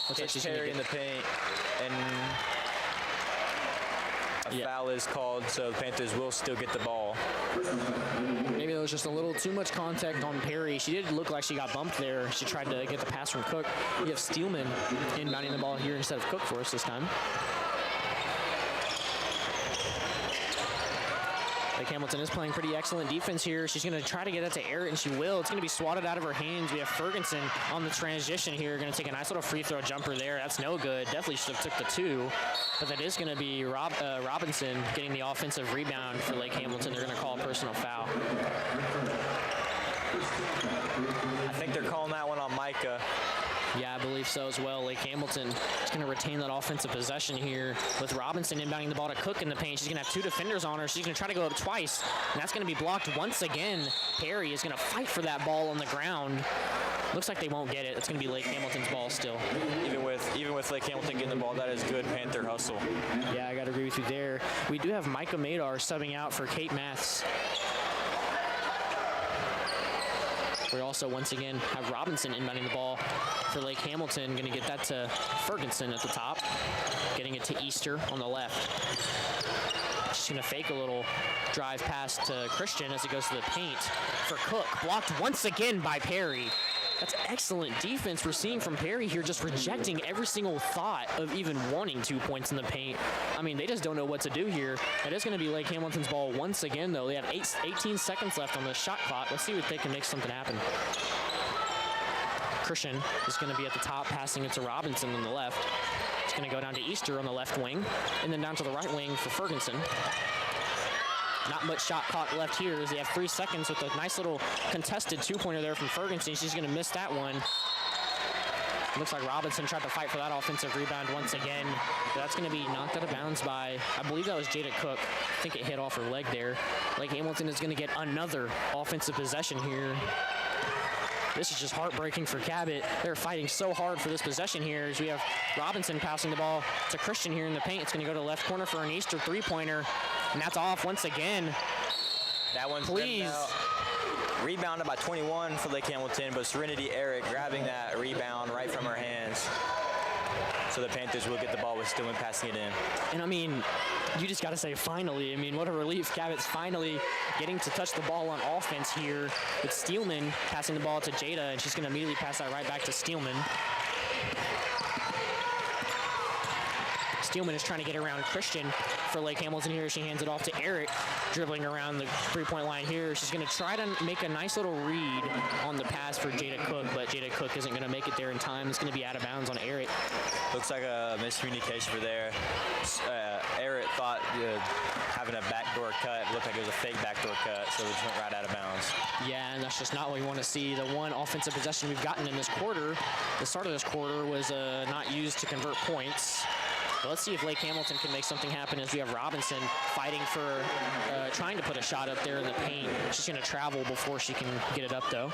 Looks like Perry in the paint, and a foul is called, so the Panthers will still get the ball. Maybe there was just a little too much contact on Perry. She did look like she got bumped there. She tried to get the pass from Cook. We have Steelman inbounding the ball here instead of Cook for us this time. Lake Hamilton is playing pretty excellent defense here. She's going to try to get that to Eric, and she will. It's going to be swatted out of her hands. We have Ferguson on the transition here. Going to take a nice little free throw jumper there. That's no good. Definitely should have took the 2. But that is going to be Robinson getting the offensive rebound for Lake Hamilton. They're going to call a personal foul. I think they're calling that one on Micah. Yeah, I believe so as well. Lake Hamilton is going to retain that offensive possession here with Robinson inbounding the ball to Cook in the paint. She's going to have 2 defenders on her. She's going to try to go up twice, and that's going to be blocked once again. Perry is going to fight for that ball on the ground. Looks like they won't get it. It's going to be Lake Hamilton's ball still. Even with Lake Hamilton getting the ball, that is good Panther hustle. Yeah, I got to agree with you there. We do have Micah Madar subbing out for Kate Maths. We also, once again, have Robinson inbounding the ball for Lake Hamilton. Going to get that to Ferguson at the top. Getting it to Easter on the left. She's going to fake a little drive pass to Christian as it goes to the paint for Cook. Blocked once again by Perry. That's excellent defense we're seeing from Perry here, just rejecting every single thought of even wanting 2 points in the paint. I mean, they just don't know what to do here. It is going to be Lake Hamilton's ball once again, though. They have 18 seconds left on the shot clock. Let's see if they can make something happen. Christian is going to be at the top, passing it to Robinson on the left. It's going to go down to Easter on the left wing, and then down to the right wing for Ferguson. Not much shot clock left here as they have 3 seconds with a nice little contested 2-pointer there from Ferguson. She's going to miss that one. Looks like Robinson tried to fight for that offensive rebound once again. But that's going to be knocked out of bounds by, I believe that was Jada Cook. I think it hit off her leg there. Lake Hamilton is going to get another offensive possession here. This is just heartbreaking for Cabot. They're fighting so hard for this possession here as we have Robinson passing the ball to Christian here in the paint. It's going to go to the left corner for an Easter 3-pointer. And that's off once again. That one's please. Rebounded by 21 for Lake Hamilton, but Serenity Eric grabbing that rebound right from her hands. So the Panthers will get the ball with Stillman passing it in. And I mean, you just got to say finally. I mean, what a relief. Cabot's finally getting to touch the ball on offense here with Steelman passing the ball to Jada, and she's going to immediately pass that right back to Steelman. Steelman is trying to get around Christian for Lake Hamilton here. She hands it off to Eric, dribbling around the 3-point line here. She's going to try to make a nice little read on the pass for Jada Cook, but Jada Cook isn't going to make it there in time. It's going to be out of bounds on Eric. Looks like a miscommunication for there. Eric thought having a backdoor cut looked like it was a fake backdoor cut, so it just went right out of bounds. Yeah, and that's just not what we want to see. The one offensive possession we've gotten in this quarter, the start of this quarter, was not used to convert points. But let's see if Lake Hamilton can make something happen as we have Robinson fighting for, trying to put a shot up there in the paint. She's going to travel before she can get it up, though.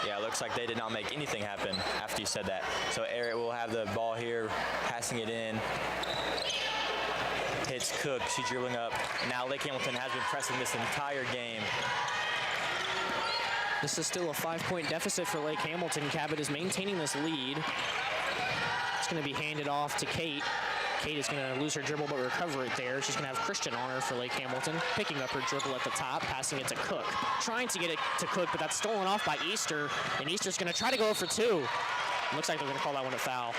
Yeah, it looks like they did not make anything happen after you said that. So Eric will have the ball here, passing it in. Hits Cook, she's dribbling up. Now Lake Hamilton has been pressing this entire game. This is still a 5-point deficit for Lake Hamilton. Cabot is maintaining this lead. It's going to be handed off to Kate. Kate is going to lose her dribble but recover it there. She's going to have Christian on her for Lake Hamilton, picking up her dribble at the top, passing it to Cook. Trying to get it to Cook, but that's stolen off by Easter, and Easter's going to try to go for 2. Looks like they're going to call that one a foul.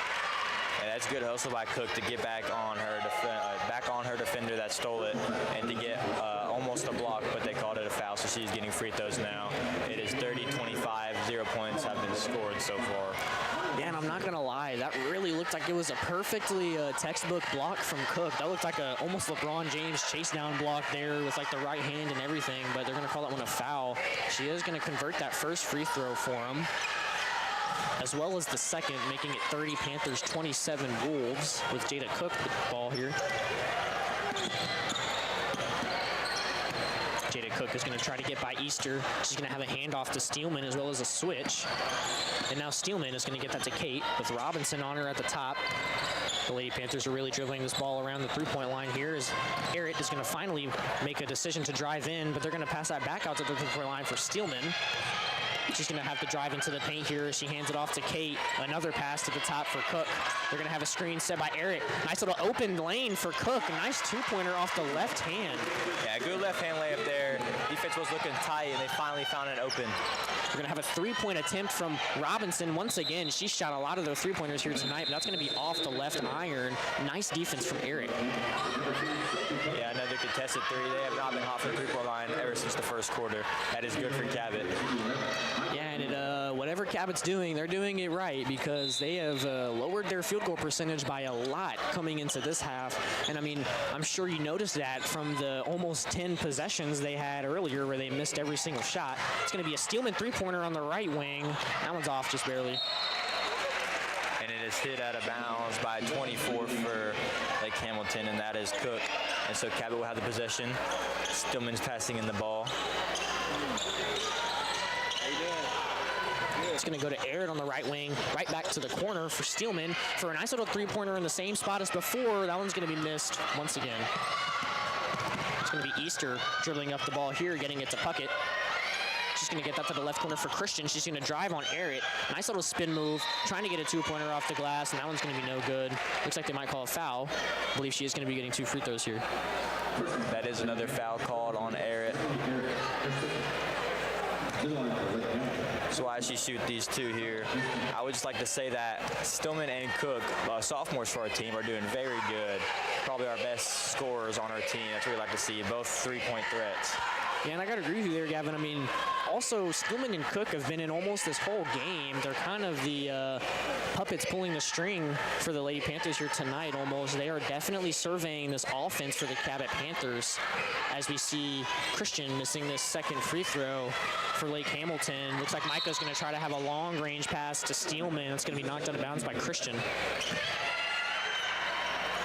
Yeah, that's good hustle by Cook to get back on her defender that stole it and to get almost a block, but they called it a foul, so she's getting free throws now. It is 30-25, 0 points have been scored so far. Yeah, and I'm not going to lie, that really looked like it was a perfectly textbook block from Cook. That looked like a almost LeBron James chase down block there with like the right hand and everything, but they're going to call that one a foul. She is going to convert that first free throw for him, as well as the second, making it 30 Panthers, 27 Wolves, with Jada Cook with the ball here. Jada Cook is going to try to get by Easter. She's going to have a handoff to Steelman as well as a switch. And now Steelman is going to get that to Kate with Robinson on her at the top. The Lady Panthers are really dribbling this ball around the 3-point line here as Eric is going to finally make a decision to drive in, but they're going to pass that back out to the 3-point line for Steelman. She's going to have to drive into the paint here as she hands it off to Kate. Another pass to the top for Cook. They're going to have a screen set by Eric. Nice little open lane for Cook. A nice 2-pointer off the left hand. Yeah, good left hand layup there. Defense was looking tight, and they finally found an open. We're going to have a three-point attempt from Robinson. Once again, she shot a lot of their three-pointers here tonight, but that's going to be off the left iron. Nice defense from Eric. Yeah, another contested three. They have not been hot for the three-point line ever since the first quarter. That is good for Cabot. Yeah, and whatever Cabot's doing, they're doing it right because they have lowered their field goal percentage by a lot coming into this half. And, I mean, I'm sure you noticed that from the almost 10 possessions they had earlier where they missed every single shot. It's going to be a Steelman three-pointer on the right wing. That one's off just barely. And it is hit out of bounds by 24 for Lake Hamilton, and that is Cook. And so Cabot will have the possession. Stillman's passing in the ball. It's going to go to Arid on the right wing, right back to the corner for Steelman for a nice little three-pointer in the same spot as before. That one's going to be missed once again. It's going to be Easter dribbling up the ball here, getting it to Puckett. She's going to get that to the left corner for Christian. She's going to drive on Arid. Nice little spin move, trying to get a two-pointer off the glass, and that one's going to be no good. Looks like they might call a foul. I believe she is going to be getting 2 free throws here. That is another foul called on Arid. That's why she shoot these two here. I would just like to say that Stillman and Cook, sophomores for our team, are doing very good. Probably our best scorers on our team. That's what we like to see, both three-point threats. Yeah, and I got to agree with you there, Gavin. I mean, also, Stillman and Cook have been in almost this whole game. They're kind of the puppets pulling the string for the Lady Panthers here tonight almost. They are definitely surveying this offense for the Cabot Panthers as we see Christian missing this second free throw for Lake Hamilton. Looks like Micah's going to try to have a long-range pass to Steelman. It's going to be knocked out of bounds by Christian.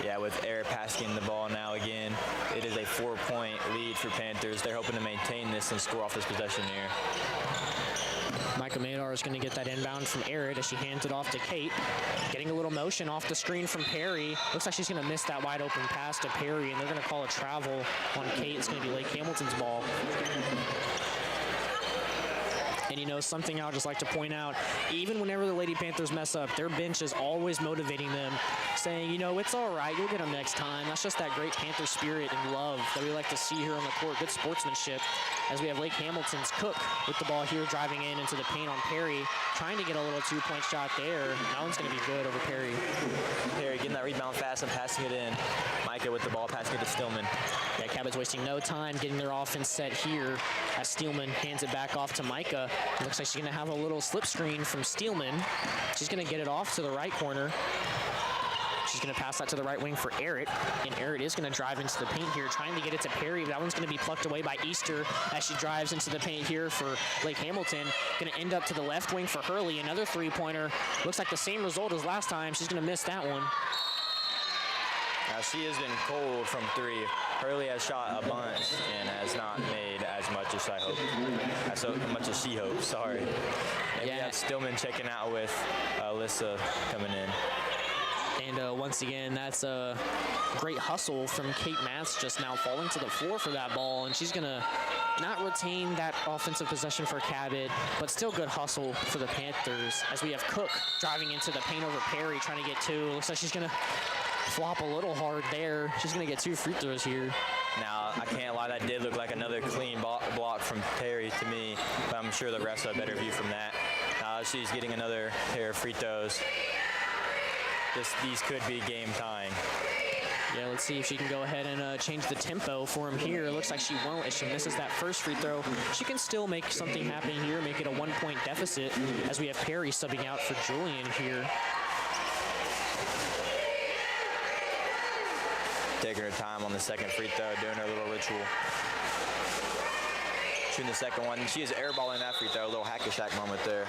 Yeah, with Eric passing the ball now again, it is a 4-point lead for Panthers. They're hoping to maintain this and score off this possession here. Micah Madar is going to get that inbound from Arid as she hands it off to Kate. Getting a little motion off the screen from Perry. Looks like she's going to miss that wide open pass to Perry, and they're going to call a travel on Kate. It's going to be Lake Hamilton's ball. And, you know, something I'll just like to point out, even whenever the Lady Panthers mess up, their bench is always motivating them, saying, you know, it's all right, you'll get them next time. That's just that great Panther spirit and love that we like to see here on the court. Good sportsmanship as we have Lake Hamilton's Cook with the ball here, driving in into the paint on Perry, trying to get a little two-point shot there. That one's going to be good over Perry. Perry getting that rebound fast and passing it in. Micah with the ball, passing it to Stillman. Yeah, Cabot's wasting no time getting their offense set here as Steelman hands it back off to Micah. Looks like she's going to have a little slip screen from Steelman. She's going to get it off to the right corner. She's going to pass that to the right wing for Arid, and Arid is going to drive into the paint here, trying to get it to Perry. That one's going to be plucked away by Easter as she drives into the paint here for Lake Hamilton. Going to end up to the left wing for Hurley, another three-pointer. Looks like the same result as last time. She's going to miss that one. Now she has been cold from three. Hurley has shot a bunch and has not made as much as I hope. As much as she hoped, sorry. And we have Stillman checking out with Alyssa coming in. And once again, that's a great hustle from Kate Matz just now falling to the floor for that ball. And she's going to not retain that offensive possession for Cabot, but still good hustle for the Panthers as we have Cook driving into the paint over Perry, trying to get two. Looks like she's going to flop a little hard there. She's going to get 2 free throws here. Now, I can't lie, that did look like another clean block from Perry to me, but I'm sure the refs have a better view from that. She's getting another pair of free throws. These could be game tying. Yeah, let's see if she can go ahead and change the tempo for him here. It looks like she won't as she misses that first free throw. She can still make something happen here, make it a 1-point deficit as we have Perry subbing out for Julian here. Taking her time on the second free throw, doing her little ritual. Shooting the second one. She is airballing that free throw, a little hack-a-shack moment there.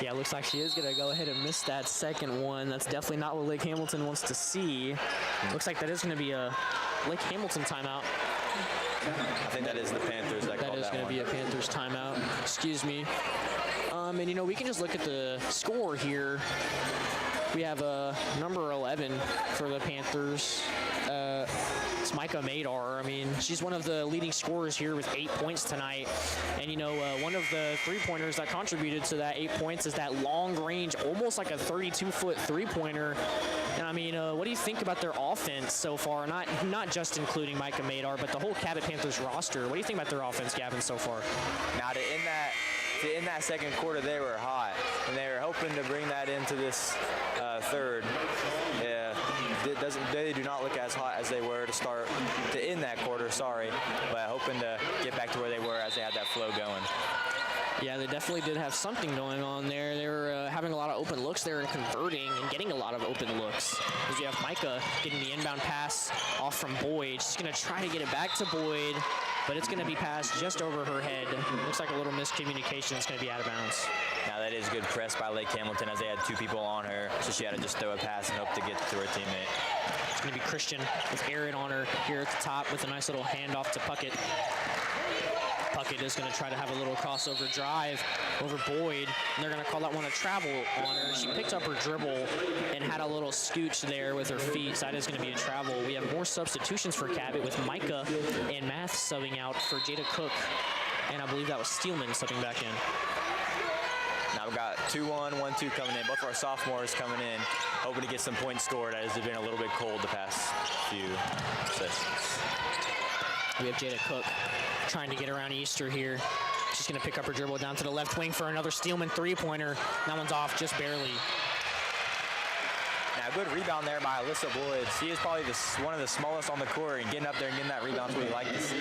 Yeah, it looks like she is going to go ahead and miss that second one. That's definitely not what Lake Hamilton wants to see. Looks like that is going to be a Lake Hamilton timeout. I think that is the Panthers that called that one. That is going to be a Panthers timeout. Excuse me. And, you know, we can just look at the score here. We have number 11 for the Panthers. It's Micah Madar. I mean, she's one of the leading scorers here with 8 points tonight. And, you know, one of the three-pointers that contributed to that 8 points is that long range, almost like a 32-foot three-pointer. And, I mean, what do you think about their offense so far? Not just including Micah Madar, but the whole Cabot Panthers roster. What do you think about their offense, Gavin, so far? Now, to end that second quarter, they were hot, and they were hoping to bring that into this third. They do not look as hot as they were to end that quarter, but hoping to get back to where they were as they had that flow going. Yeah, they definitely did have something going on there. They were having a lot of open looks there and converting and getting a lot of open looks. As you have Micah getting the inbound pass off from Boyd. She's going to try to get it back to Boyd, but it's going to be passed just over her head. Looks like a little miscommunication. It's going to be out of bounds. Now that is good press by Lake Hamilton as they had two people on her, so she had to just throw a pass and hope to get to her teammate. It's going to be Christian with Aaron on her here at the top with a nice little handoff to Puckett. Puckett is going to try to have a little crossover drive over Boyd, and they're going to call that one a travel on her. She picked up her dribble and had a little scooch there with her feet, so that is going to be a travel. We have more substitutions for Cabot with Micah and Math subbing out for Jada Cook, and I believe that was Steelman subbing back in. Now we've got 2-1, 1-2 coming in. Both of our sophomores coming in, hoping to get some points scored as it's been a little bit cold the past few sessions. We have Jada Cook trying to get around Easter here. She's going to pick up her dribble down to the left wing for another Steelman three-pointer. That one's off just barely. Now, good rebound there by Alyssa Boyd. She is probably one of the smallest on the court, and getting up there and getting that rebound is what we like to see.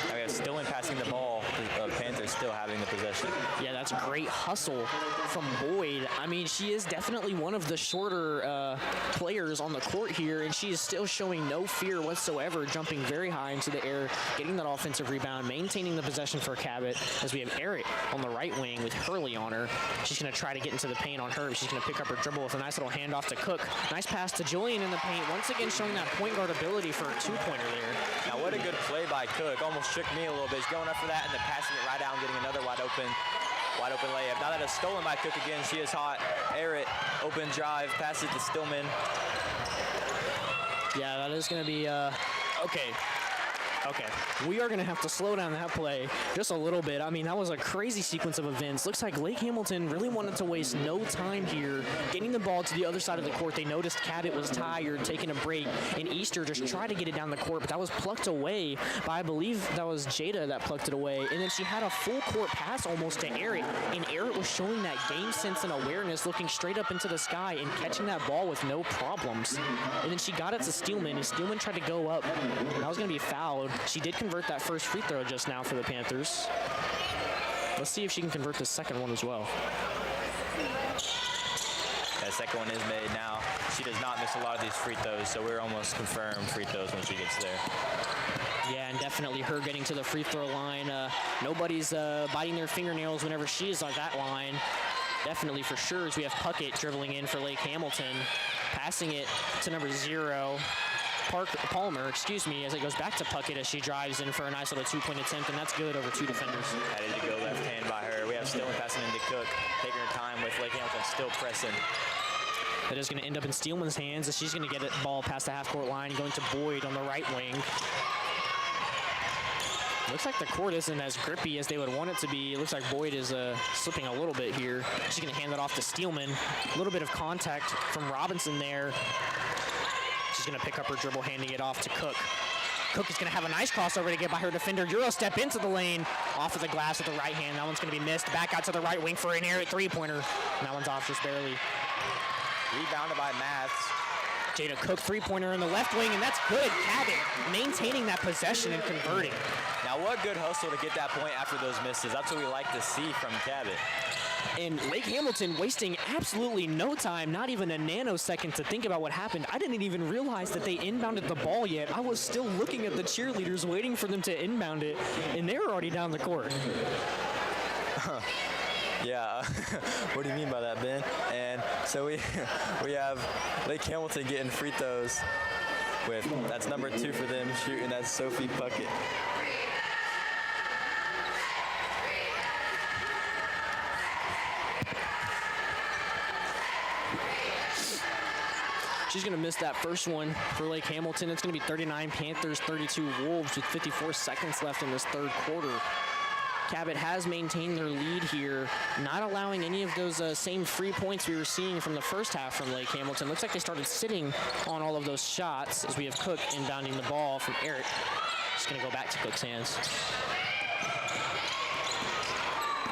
Now we have Stillman passing the ball. The Panthers still having the possession. Yeah, that's a great hustle from Boyd. I mean, she is definitely one of the shorter players on the court here, and she is still showing no fear whatsoever, jumping very high into the air, getting that offensive rebound, maintaining the possession for Cabot, as we have Eric on the right wing with Hurley on her. She's going to try to get into the paint on her. She's going to pick up her dribble with a nice little handoff to Cook. Nice pass to Jillian in the paint, once again showing that point guard ability for a two-pointer there. Now, what a good play by Cook. Almost shook me a little bit. She's going up for that and then passing it right out and getting another wide open layup. Now that is stolen by Cook again. She is hot. Eric, open drive, passes to Stillman. Yeah, that is going to be, okay. We are going to have to slow down that play just a little bit. I mean, that was a crazy sequence of events. Looks like Lake Hamilton really wanted to waste no time here getting the ball to the other side of the court. They noticed Cabot was tired, taking a break, and Easter just tried to get it down the court, but that was plucked away by, I believe that was Jada that plucked it away. And then she had a full court pass almost to Eric, and Eric was showing that game sense and awareness, looking straight up into the sky and catching that ball with no problems. And then she got it to Steelman, and Steelman tried to go up. That was going to be fouled. She did convert that first free throw just now for the Panthers. Let's see if she can convert the second one as well. That second one is made now. She does not miss a lot of these free throws, so we're almost confirmed free throws when she gets there. Yeah, and definitely her getting to the free throw line. Nobody's biting their fingernails whenever she is on that line. Definitely for sure, as we have Puckett dribbling in for Lake Hamilton, passing it to number 0. Palmer, as it goes back to Puckett as she drives in for a nice little two-point attempt, and that's good over two defenders. That is a go left hand by her. We have Stillman passing into Cook, taking her time with Lake Hamilton still pressing. That is going to end up in Steelman's hands as she's going to get it ball past the half-court line, going to Boyd on the right wing. Looks like the court isn't as grippy as they would want it to be. It looks like Boyd is slipping a little bit here. She's going to hand that off to Steelman. A little bit of contact from Robinson there. She's going to pick up her dribble, handing it off to Cook. Cook is going to have a nice crossover to get by her defender. Euro step into the lane, off of the glass with the right hand. That one's going to be missed. Back out to the right wing for an Eric three-pointer. And that one's off just barely. Rebounded by Maths. Jada Cook three-pointer in the left wing, and that's good. Cabot maintaining that possession and converting. Now what good hustle to get that point after those misses. That's what we like to see from Cabot. And Lake Hamilton wasting absolutely no time, not even a nanosecond to think about what happened. I didn't even realize that they inbounded the ball yet. I was still looking at the cheerleaders waiting for them to inbound it, and they were already down the court. Yeah, what do you mean by that, Ben? And so we have Lake Hamilton getting free throws with, that's number 2 for them shooting, that's Sophie Puckett. She's going to miss that first one for Lake Hamilton. It's going to be 39 Panthers, 32 Wolves with 54 seconds left in this third quarter. Cabot has maintained their lead here, not allowing any of those same free points we were seeing from the first half from Lake Hamilton. Looks like they started sitting on all of those shots as we have Cook inbounding the ball from Eric. It's going to go back to Cook's hands.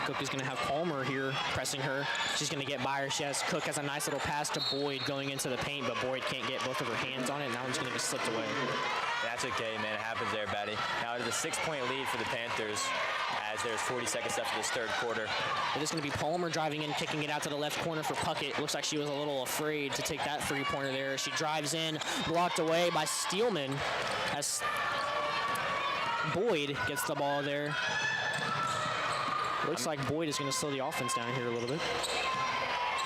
Cook is going to have Palmer here pressing her. She's going to get by her. Cook has a nice little pass to Boyd going into the paint, but Boyd can't get both of her hands on it, and that one's going to be slipped away. That's okay, man. It happens there, Batty. Now it is a 6-point lead for the Panthers as there's 40 seconds left in this third quarter. It is going to be Palmer driving in, kicking it out to the left corner for Puckett. Looks like she was a little afraid to take that three-pointer there. She drives in, blocked away by Steelman as Boyd gets the ball there. Looks like Boyd is going to slow the offense down here a little bit.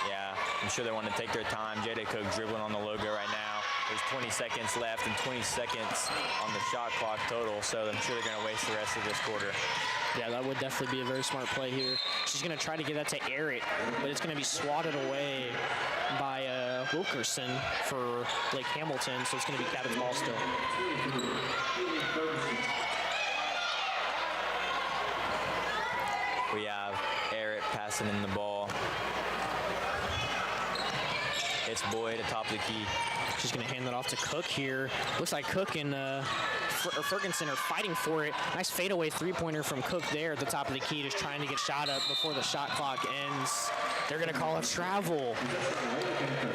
Yeah, I'm sure they want to take their time. Jada Cook dribbling on the logo right now. There's 20 seconds left and 20 seconds on the shot clock total, so I'm sure they're going to waste the rest of this quarter. Yeah, that would definitely be a very smart play here. She's going to try to get that to Eric, but it's going to be swatted away by Wilkerson for Lake Hamilton, so it's going to be Cabot's ball still. We have Eric passing in the ball. It's Boyd atop the key. She's going to hand that off to Cook here. Looks like Cook and Ferguson are fighting for it. Nice fadeaway three-pointer from Cook there at the top of the key, just trying to get shot up before the shot clock ends. They're going to call a travel.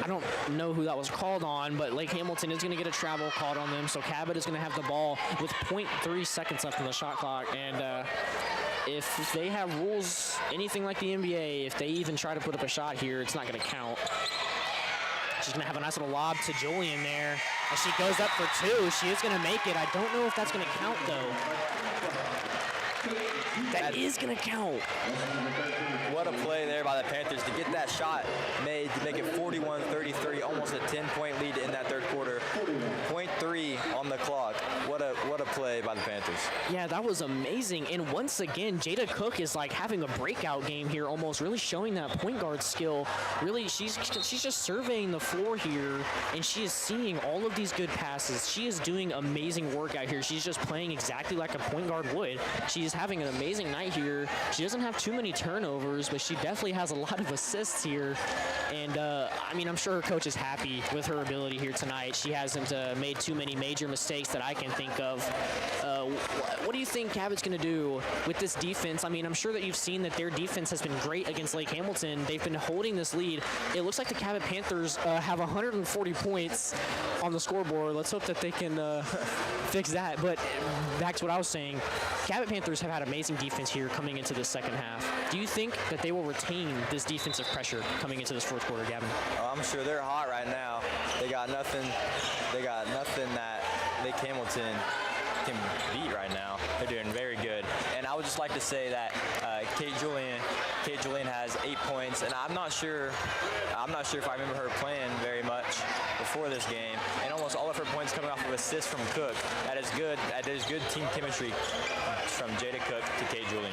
I don't know who that was called on, but Lake Hamilton is going to get a travel called on them, so Cabot is going to have the ball with 0.3 seconds left on the shot clock, and if they have rules anything like the NBA, if they even try to put up a shot here, it's not going to count. She's going to have a nice little lob to Julian there. As she goes up for two, she is going to make it. I don't know if that's going to count, though. That is going to count. What a play there by the Panthers to get that shot made to make it 41-33, almost a 10-point lead in that third quarter. 0.3 on the clock. What a play by the Panthers. Yeah, that was amazing. And once again, Jada Cook is like having a breakout game here, almost really showing that point guard skill. Really, she's just surveying the floor here, and she is seeing all of these good passes. She is doing amazing work out here. She's just playing exactly like a point guard would. She is having an amazing night here. She doesn't have too many turnovers, but she definitely has a lot of assists here. And, I mean, I'm sure her coach is happy with her ability here tonight. She hasn't made too many major mistakes that I can think of. What do you think Cabot's going to do with this defense? I mean, I'm sure that you've seen that their defense has been great against Lake Hamilton. They've been holding this lead. It looks like the Cabot Panthers have 140 points on the scoreboard. Let's hope that they can fix that. But back to what I was saying, Cabot Panthers have had amazing defense here coming into the second half. Do you think that they will retain this defensive pressure coming into this fourth quarter, Gavin? Oh, I'm sure they're hot right now. They got nothing that Lake Hamilton can beat right now. They're doing very good. And I would just like to say that Kate Julian has 8 points, and I'm not sure if I remember her playing very much before this game. And almost all of her points coming off of assists from Cook. That is good. That is good team chemistry from Jada Cook to Kate Julian.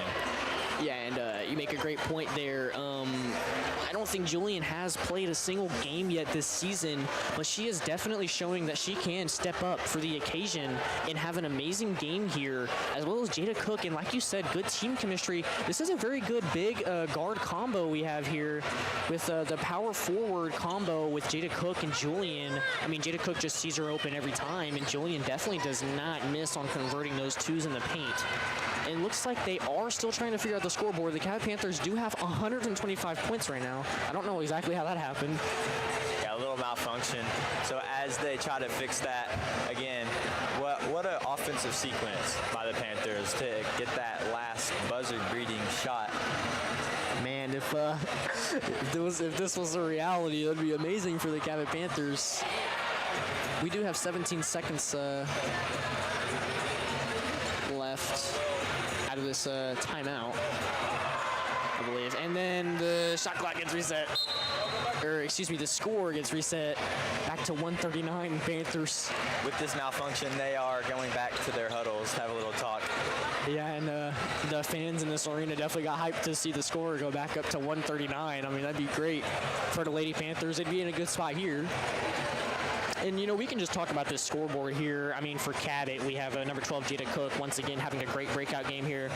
Yeah, and you make a great point there. I don't think Julian has played a single game yet this season, but she is definitely showing that she can step up for the occasion and have an amazing game here, as well as Jada Cook. And like you said, good team chemistry. This is a very good big guard combo we have here with the power forward combo with Jada Cook and Julian. I mean, Jada Cook just sees her open every time, and Julian definitely does not miss on converting those twos in the paint. It looks like they are still trying to figure out the scoreboard. The Cabot Panthers do have 125 points right now. I don't know exactly how that happened. Yeah, a little malfunction. So as they try to fix that, again, what an offensive sequence by the Panthers to get that last buzzer-beating shot. Man, if this was a reality, it would be amazing for the Cabot Panthers. We do have 17 seconds left out of this timeout, I believe. And then the shot clock gets reset. Or, excuse me, the score gets reset back to 139 Panthers. With this malfunction, they are going back to their huddles to have a little talk. Yeah, and the fans in this arena definitely got hyped to see the score go back up to 139. I mean, that'd be great for the Lady Panthers. They'd be in a good spot here. And, we can just talk about this scoreboard here. I mean, for Cabot, we have number 12, Jada Cook, once again having a great breakout game here.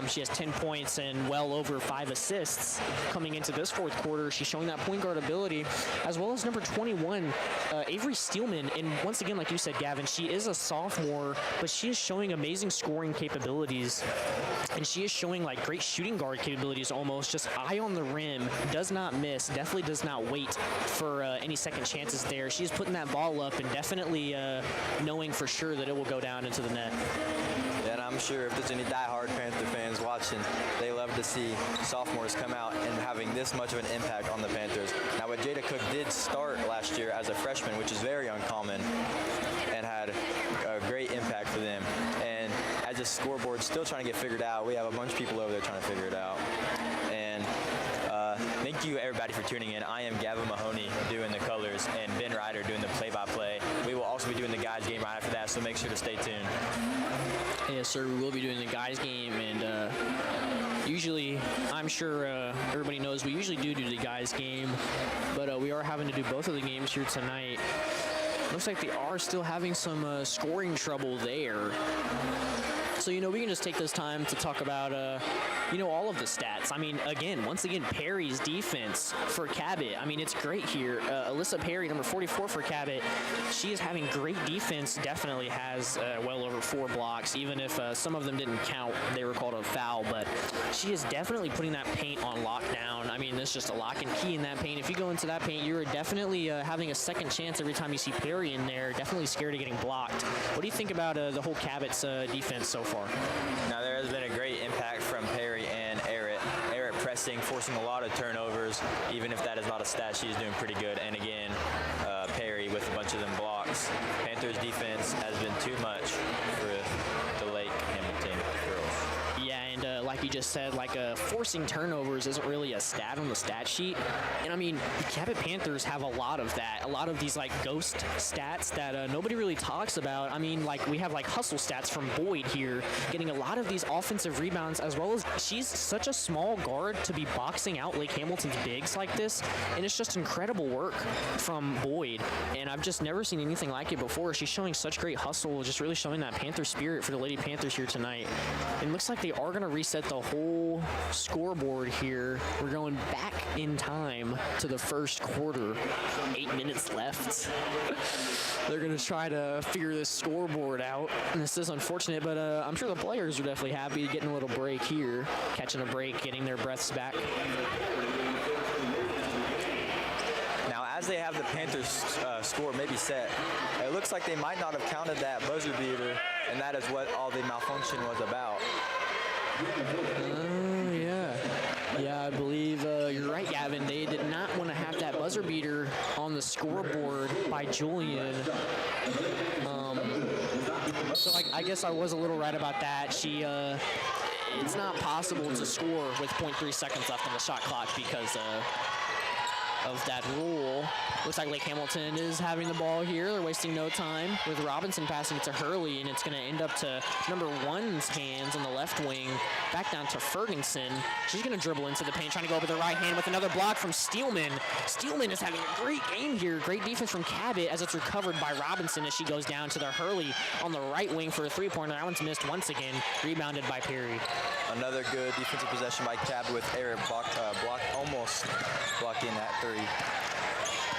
She has 10 points and well over 5 assists coming into this fourth quarter. She's showing that point guard ability, as well as number 21, Avery Steelman. And once again, like you said, Gavin, she is a sophomore, but she is showing amazing scoring capabilities. And she is showing like great shooting guard capabilities almost, just eye on the rim, does not miss, definitely does not wait for any second chances there. She's putting that ball up and definitely knowing for sure that it will go down into the net. Yeah, and I'm sure if there's any diehard Panther fans watching, they love to see sophomores come out and having this much of an impact on the Panthers. Now, what Jada Cook did start last year as a freshman, which is very uncommon, and had a great impact for them. And as a scoreboard still trying to get figured out, we have a bunch of people over there trying to figure it out. And thank you, everybody, for tuning in. I am Gavin Mahoney doing the colors and Ben Ryder doing the play-by-play. We will also be doing the guys game right after that, so make sure to stay tuned. Yes, sir, we will be doing the guys game, and usually, I'm sure everybody knows we usually do the guys game, but we are having to do both of the games here tonight. Looks like they are still having some scoring trouble there. So, we can just take this time to talk about, all of the stats. I mean, once again, Perry's defense for Cabot. I mean, it's great here. Alyssa Perry, number 44 for Cabot, she is having great defense, definitely has well over 4 blocks, even if some of them didn't count. They were called a foul, but she is definitely putting that paint on lockdown. I mean, there's just a lock and key in that paint. If you go into that paint, you're definitely having a second chance every time you see Perry in there, definitely scared of getting blocked. What do you think about the whole Cabot's defense so far? Now, there has been a great impact from Perry and Eric. Eric pressing, forcing a lot of turnovers. Even if that is not a stat, she's doing pretty good. And again, Perry with a bunch of them blocks. Panthers defense has been too much for the Lake Hamilton girls. Yeah, and like you just said, forcing turnovers isn't really a stat on the stat sheet. And I mean, the Cabot Panthers have a lot of that. A lot of these ghost stats that nobody really talks about. I mean, we have hustle stats from Boyd here, getting a lot of these offensive rebounds, as well as she's such a small guard to be boxing out Lake Hamilton's bigs like this. And it's just incredible work from Boyd. And I've just never seen anything like it before. She's showing such great hustle, just really showing that Panther spirit for the Lady Panthers here tonight. And it looks like they are going to reset the whole scoreboard here. We're going back in time to the first quarter. 8 minutes left. They're going to try to figure this scoreboard out. And this is unfortunate, but I'm sure the players are definitely happy getting a little break here, catching a break, getting their breaths back. Now, as they have the Panthers score maybe set, it looks like they might not have counted that buzzer beater, and that is what all the malfunction was about. Yeah, I believe you're right, Gavin. They did not want to have that buzzer beater on the scoreboard by Julian. So I guess I was a little right about that. It's not possible to score with 0.3 seconds left on the shot clock because of that rule. Looks like Lake Hamilton is having the ball here. They're wasting no time with Robinson passing it to Hurley, and it's going to end up to number 1's hands on the left wing, back down to Ferguson. She's going to dribble into the paint, trying to go over the right hand with another block from Steelman. Steelman is having a great game here. Great defense from Cabot as it's recovered by Robinson as she goes down to the Hurley on the right wing for a three-pointer. That one's missed once again, rebounded by Perry. Another good defensive possession by Cabot with Eric almost blocking that three.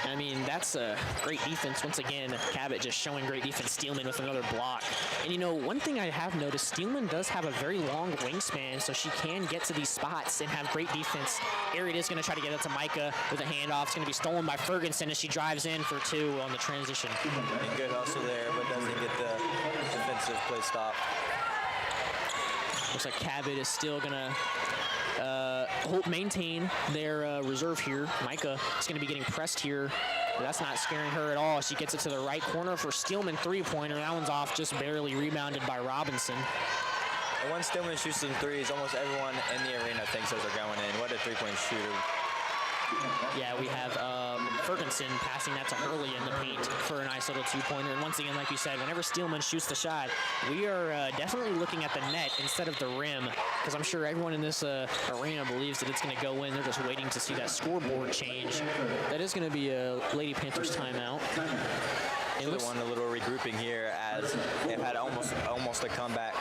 I mean, that's a great defense. Once again, Cabot just showing great defense. Steelman with another block. And, one thing I have noticed, Steelman does have a very long wingspan, so she can get to these spots and have great defense. Ariad is going to try to get it to Micah with a handoff. It's going to be stolen by Ferguson as she drives in for 2 on the transition. And good hustle there, but doesn't get the defensive play stop. Looks like Cabot is still going to maintain their reserve here. Micah is going to be getting pressed here. But that's not scaring her at all. She gets it to the right corner for Steelman, three-pointer. That one's off, just barely rebounded by Robinson. And when Steelman shoots some threes, almost everyone in the arena thinks those are going in. What a three-point shooter. Yeah, we have Ferguson passing that to Hurley in the paint for a nice little two-pointer. And once again, like you said, whenever Steelman shoots the shot, we are definitely looking at the net instead of the rim, because I'm sure everyone in this arena believes that it's going to go in. They're just waiting to see that scoreboard change. That is going to be a Lady Panthers timeout. Should have won a little regrouping here as they've had almost a comeback.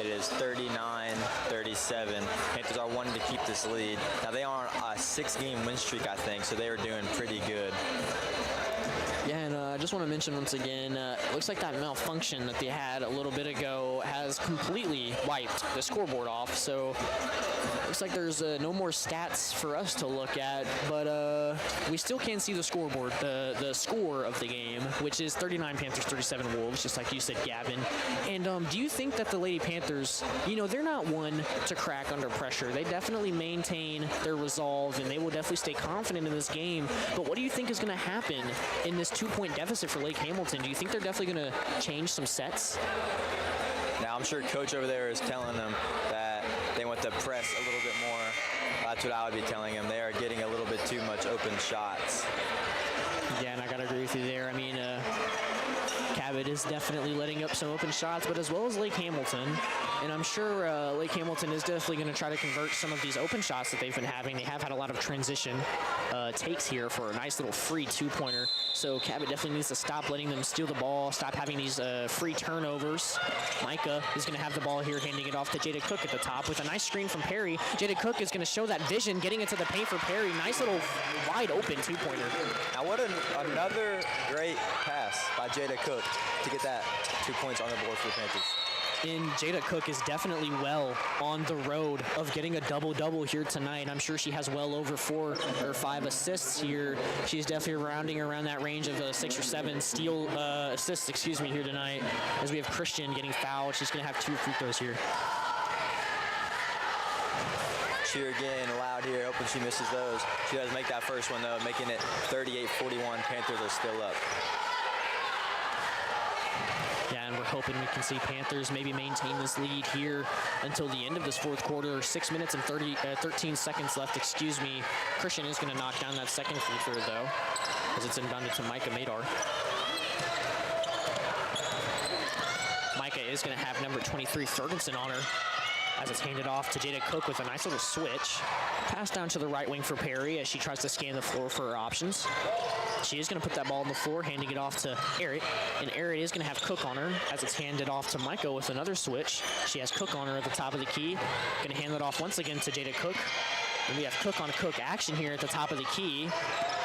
It is 39-37. Panthers are wanting to keep this lead. Now they are on a 6-game win streak, I think, so they are doing pretty good. Yeah, and I just want to mention once again, it looks like that malfunction that they had a little bit ago has completely wiped the scoreboard off. So looks like there's no more stats for us to look at, but we still can see the scoreboard, the score of the game, which is 39 Panthers, 37 Wolves, just like you said, Gavin. And do you think that the Lady Panthers, you know, they're not one to crack under pressure. They definitely maintain their resolve, and they will definitely stay confident in this game. But what do you think is going to happen in this 2-point deficit for Lake Hamilton? Do you think they're definitely going to change some sets? Now, I'm sure Coach over there is telling them that they want to press a little bit more. That's what I would be telling them. They are getting a little bit too much open shots. Yeah, and I got to agree with you there. I mean, Cabot is definitely letting up some open shots, but as well as Lake Hamilton. And I'm sure Lake Hamilton is definitely going to try to convert some of these open shots that they've been having. They have had a lot of transition takes here for a nice little free 2-pointer. So Cabot definitely needs to stop letting them steal the ball, stop having these free turnovers. Micah is going to have the ball here, handing it off to Jada Cook at the top with a nice screen from Perry. Jada Cook is going to show that vision, getting into the paint for Perry. Nice little wide open 2-pointer. Now what another great pass by Jada Cook to get that 2 points on the board for the Panthers. And Jada Cook is definitely well on the road of getting a double-double here tonight. I'm sure she has well over 4 or 5 assists here. She's definitely rounding around that range of 6 or 7 steal assists, here tonight. As we have Christian getting fouled, she's going to have 2 free throws here. Cheer again, loud here, hoping she misses those. She does make that first one though, making it 38-41. Panthers are still up. Yeah, and we're hoping we can see Panthers maybe maintain this lead here until the end of this fourth quarter. 6 minutes and 13 seconds left, Christian is going to knock down that second free throw, though, as it's inbounded to Micah Madar. Micah is going to have number 23, Ferguson, on her, as it's handed off to Jada Cook with a nice little switch. Pass down to the right wing for Perry as she tries to scan the floor for her options. She is going to put that ball on the floor, handing it off to Errett. And Errett is going to have Cook on her as it's handed off to Micah with another switch. She has Cook on her at the top of the key. Going to hand it off once again to Jada Cook. And we have Cook on Cook action here at the top of the key.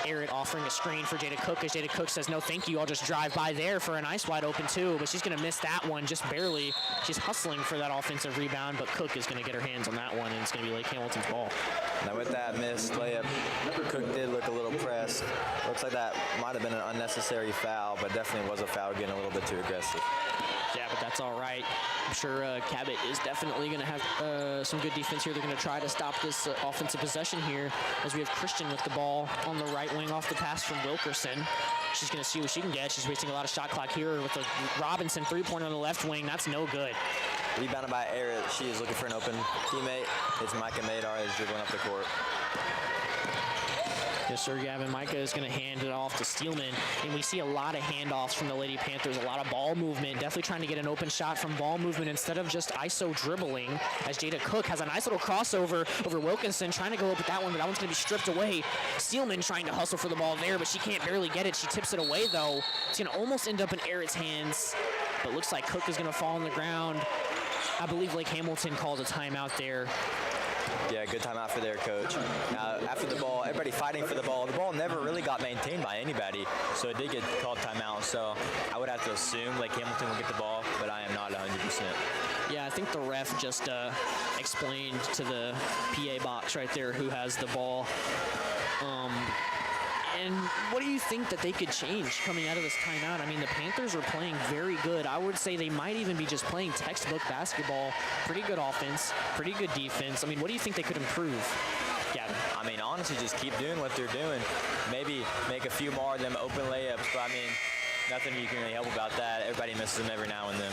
Errett offering a screen for Jada Cook as Jada Cook says, no, thank you. I'll just drive by there for a nice wide open 2. But she's going to miss that one just barely. She's hustling for that offensive rebound, but Cook is going to get her hands on that one, and it's going to be Lake Hamilton's ball. Now with that missed layup, Cook did look a little pressed. Looks like that might have been an unnecessary foul, but definitely was a foul, getting a little bit too aggressive. Yeah, but that's all right. I'm sure Cabot is definitely going to have some good defense here. They're going to try to stop this offensive possession here as we have Christian with the ball on the right wing off the pass from Wilkerson. She's going to see what she can get. She's wasting a lot of shot clock here with a Robinson 3-pointer on the left wing. That's no good. Rebounded by Eric. She is looking for an open teammate. It's Micah Madar is dribbling up the court. Yes, sir, Gavin. Micah is going to hand it off to Steelman, and we see a lot of handoffs from the Lady Panthers, a lot of ball movement, definitely trying to get an open shot from ball movement instead of just ISO dribbling, as Jada Cook has a nice little crossover over Wilkinson, trying to go up with that one, but that one's going to be stripped away. Steelman trying to hustle for the ball there, but she can't barely get it. She tips it away, though. It's going to almost end up in Eric's hands, but looks like Cook is going to fall on the ground. I believe Lake Hamilton called a timeout there. Yeah, good timeout for their coach. Now, after the ball, everybody fighting for the ball. The ball never really got maintained by anybody, so it did get called timeout. So I would have to assume Lake Hamilton will get the ball, but I am not 100%. Yeah, I think the ref just explained to the PA box right there who has the ball. And what do you think that they could change coming out of this timeout? I mean, the Panthers are playing very good. I would say they might even be just playing textbook basketball. Pretty good offense, pretty good defense. I mean, what do you think they could improve, Gavin? I mean, honestly, just keep doing what they're doing. Maybe make a few more of them open layups, but I mean, nothing you can really help about that. Everybody misses them every now and then.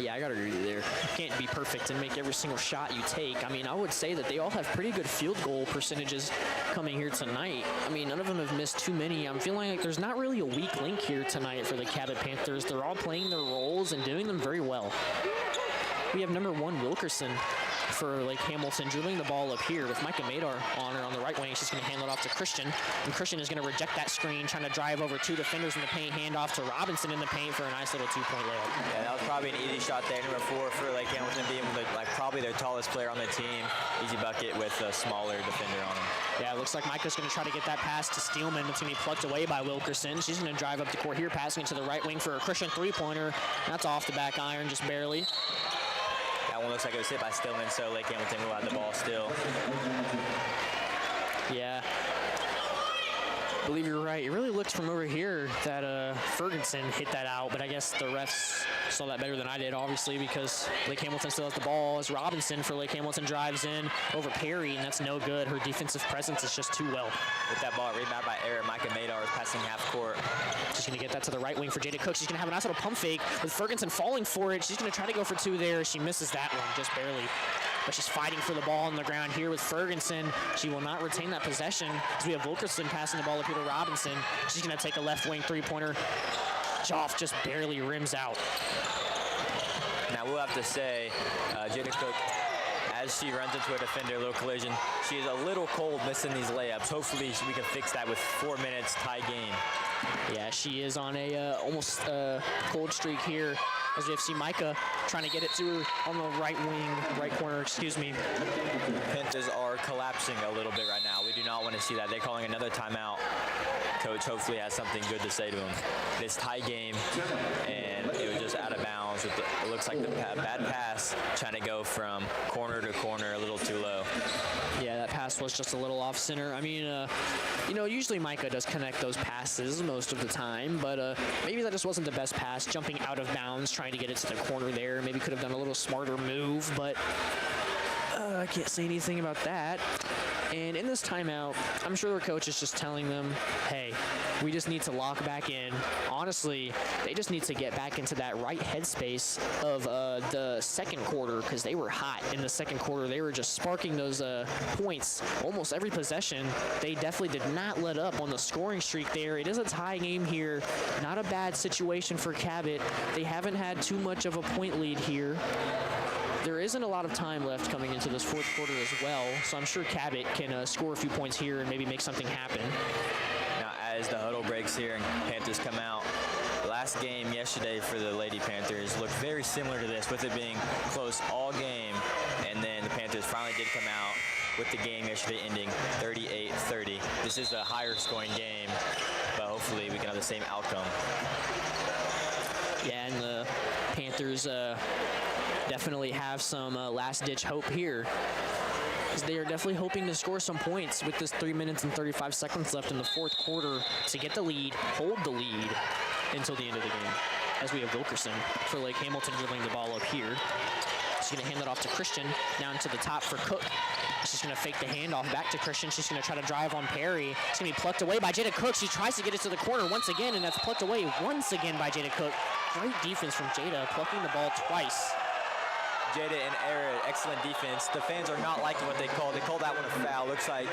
Yeah, I got to agree with you there. You can't be perfect and make every single shot you take. I mean, I would say that they all have pretty good field goal percentages coming here tonight. I mean, none of them have missed too many. I'm feeling like there's not really a weak link here tonight for the Cabot Panthers. They're all playing their roles and doing them very well. We have number 1, Wilkerson, for Lake Hamilton, dribbling the ball up here with Micah Madar on her on the right wing. She's She's going to hand it off to Christian, and Christian is going to reject that screen, trying to drive over 2 defenders in the paint, hand off to Robinson in the paint for a nice little 2-point layup. Yeah, that was probably an easy shot there. Number 4 for Lake Hamilton being probably their tallest player on the team. Easy bucket with a smaller defender on him. Yeah, it looks like Micah's going to try to get that pass to Steelman. It's going to be plucked away by Wilkerson. She's going to drive up the court here, passing it to the right wing for a Christian 3-pointer. That's off the back iron, just barely. That one looks like it was hit by Stillman, so Lake Hamilton will have the ball still. Yeah. I believe you're right. It really looks from over here that Ferguson hit that out, but I guess the refs saw that better than I did, obviously, because Lake Hamilton still has the ball as Robinson for Lake Hamilton drives in over Perry, and that's no good. Her defensive presence is just too well. With that ball, rebound by Eric. Micah Madar is passing half court. She's going to get that to the right wing for Jada Cook. She's going to have a nice little pump fake with Ferguson falling for it. She's going to try to go for 2 there. She misses that one just barely. But she's fighting for the ball on the ground here with Ferguson. She will not retain that possession as we have Wilkerson passing the ball to Peter Robinson. She's going to take a left wing 3-pointer. Joff just barely rims out. Now we'll have to say, Jada Cook, as she runs into a defender, a little collision, she is a little cold missing these layups. Hopefully we can fix that with 4 minutes tie game. Yeah, she is on a almost cold streak here as we have seen Micah trying to get it to her on the right wing, right corner, excuse me. Panthers are collapsing a little bit right now. We do not want to see that. They're calling another timeout. Coach hopefully has something good to say to him. This tie game, and it was just out of bounds. With it looks like the bad pass, trying to go from corner to corner a little too low. Yeah, that pass was just a little off center. I mean, you know, usually Micah does connect those passes most of the time, but maybe that just wasn't the best pass, jumping out of bounds, trying to get it to the corner there. Maybe could have done a little smarter move, but I can't say anything about that. And in this timeout, I'm sure their coach is just telling them, hey, we just need to lock back in. Honestly, they just need to get back into that right headspace of the second quarter, because they were hot in the second quarter. They were just sparking those points almost every possession. They definitely did not let up on the scoring streak there. It is a tie game here. Not a bad situation for Cabot. They haven't had too much of a point lead here. There isn't a lot of time left coming into this fourth quarter as well, so I'm sure Cabot can score a few points here and maybe make something happen. Now, as the huddle breaks here and Panthers come out, last game yesterday for the Lady Panthers looked very similar to this, with it being close all game, and then the Panthers finally did come out with the game yesterday ending 38-30. This is a higher scoring game, but hopefully we can have the same outcome. Yeah, and the Panthers definitely have some last-ditch hope here. They are definitely hoping to score some points with this 3 minutes and 35 seconds left in the fourth quarter to get the lead, hold the lead until the end of the game. As we have Wilkerson for Lake Hamilton dribbling the ball up here. She's going to hand it off to Christian, down to the top for Cook. She's going to fake the handoff back to Christian. She's going to try to drive on Perry. It's going to be plucked away by Jada Cook. She tries to get it to the corner once again, and that's plucked away once again by Jada Cook. Great defense from Jada, plucking the ball twice. Jada and Era, excellent defense. The fans are not liking what they called. They called that one a foul. Looks like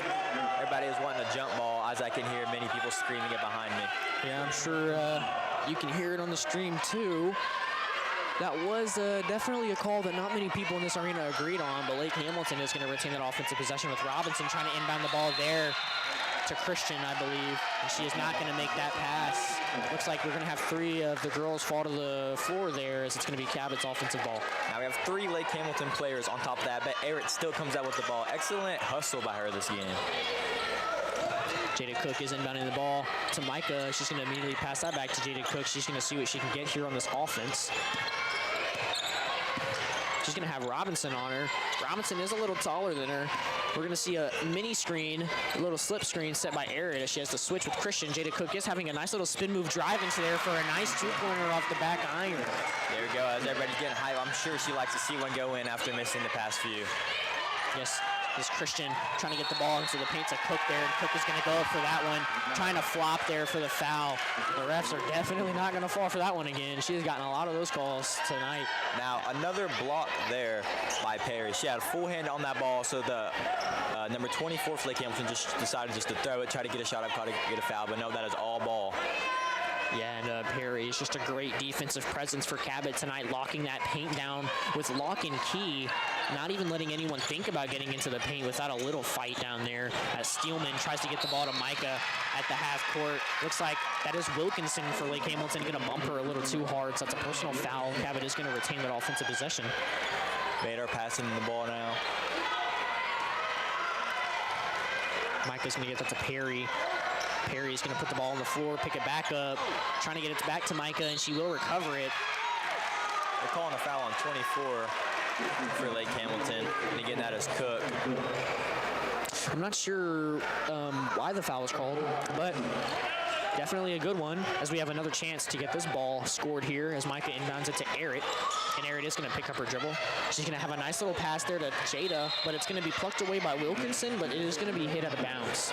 everybody is wanting a jump ball, as I can hear many people screaming it behind me. Yeah, I'm sure you can hear it on the stream too. That was definitely a call that not many people in this arena agreed on, but Lake Hamilton is going to retain that offensive possession with Robinson trying to inbound the ball there to Christian, I believe, and she is not going to make that pass. Looks like we're going to have 3 of the girls fall to the floor there, as it's going to be Cabot's offensive ball. Now we have 3 Lake Hamilton players on top of that, but Eric still comes out with the ball. Excellent hustle by her this game. Jada Cook is inbounding the ball to Micah. She's going to immediately pass that back to Jada Cook. She's going to see what she can get here on this offense. She's going to have Robinson on her. Robinson is a little taller than her. We're going to see a mini screen, a little slip screen set by Erin as she has to switch with Christian. Jada Cook is having a nice little spin move drive into there for a nice 2-pointer off the back iron. There we go. As everybody's getting hype, I'm sure she likes to see one go in after missing the past few. Yes, this Christian trying to get the ball into the paint to Cook there, and Cook is going to go up for that one, trying to flop there for the foul. The refs are definitely not going to fall for that one again. She has gotten a lot of those calls tonight. Now, another block there by Perry. She had a full hand on that ball, so the number 24 for Lake Hamilton just decided just to throw it, try to get a shot up, try to get a foul, but no, that is all ball. Yeah, and Perry is just a great defensive presence for Cabot tonight, locking that paint down with lock and key. not even letting anyone think about getting into the paint without a little fight down there as Steelman tries to get the ball to Micah at the half court. Looks like that is Wilkinson for Lake Hamilton, going to bump her a little too hard, so that's a personal foul. Cabot is going to retain that offensive possession. Bader passing the ball now. Micah's going to get that to Perry. Perry's going to put the ball on the floor, pick it back up, trying to get it back to Micah, and she will recover it. They're calling a foul on 24 for Lake Hamilton, and again, that is Cook. I'm not sure why the foul was called, but definitely a good one, as we have another chance to get this ball scored here as Micah inbounds it to Errett, and Errett is going to pick up her dribble. She's going to have a nice little pass there to Jada, but it's going to be plucked away by Wilkinson, but it is going to be hit out of bounds.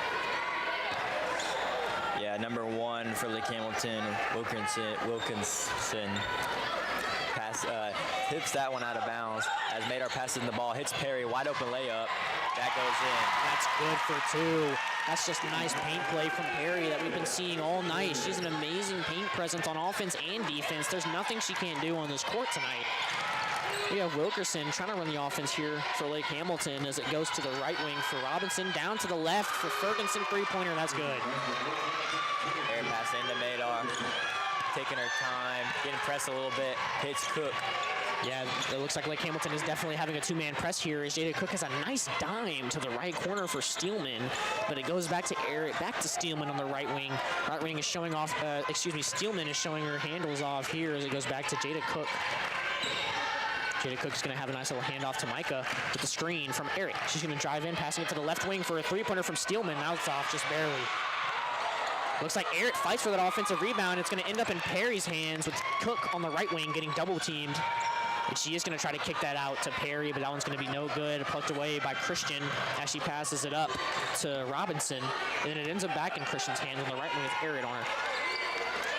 Yeah, number 1 for Lake Hamilton, Wilkinson. Hips that one out of bounds as Madar passes the ball, hits Perry, wide open layup. That goes in. That's good for 2. That's just a nice paint play from Perry that we've been seeing all night. She's an amazing paint presence on offense and defense. There's nothing she can't do on this court tonight. We have Wilkerson trying to run the offense here for Lake Hamilton as it goes to the right wing for Robinson, down to the left for Ferguson, three-pointer. That's good. Air pass into Madar. Taking her time, getting pressed a little bit, hits Cook. Yeah, it looks like Lake Hamilton is definitely having a two-man press here as Jada Cook has a nice dime to the right corner for Steelman, but it goes back to Errett, back to Steelman on the right wing. Right wing is showing off, Steelman is showing her handles off here as it goes back to Jada Cook. Jada Cook's going to have a nice little handoff to Micah with the screen from Errett. She's going to drive in, passing it to the left wing for a three-pointer from Steelman. Now it's off just barely. Looks like Errett fights for that offensive rebound. It's going to end up in Perry's hands with Cook on the right wing getting double-teamed. And she is going to try to kick that out to Perry, but that one's going to be no good. Plucked away by Christian as she passes it up to Robinson. And then it ends up back in Christian's hands on the right wing with Errett on her.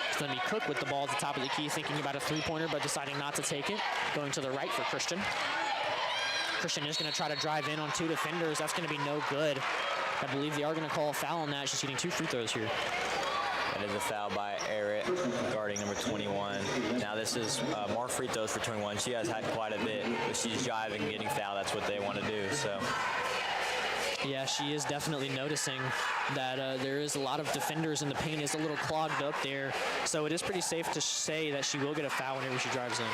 It's going to be Cook with the ball at the top of the key, thinking about a three-pointer, but deciding not to take it. Going to the right for Christian. Christian is going to try to drive in on 2 defenders. That's going to be no good. I believe they are going to call a foul on that. She's getting 2 free throws here. That is a foul by Errett, guarding number 21. Now this is more free throws for 21. She has had quite a bit, but she's driving and getting fouled. That's what they want to do. So. Yeah, she is definitely noticing that there is a lot of defenders and the paint is a little clogged up there. So it is pretty safe to say that she will get a foul whenever she drives in.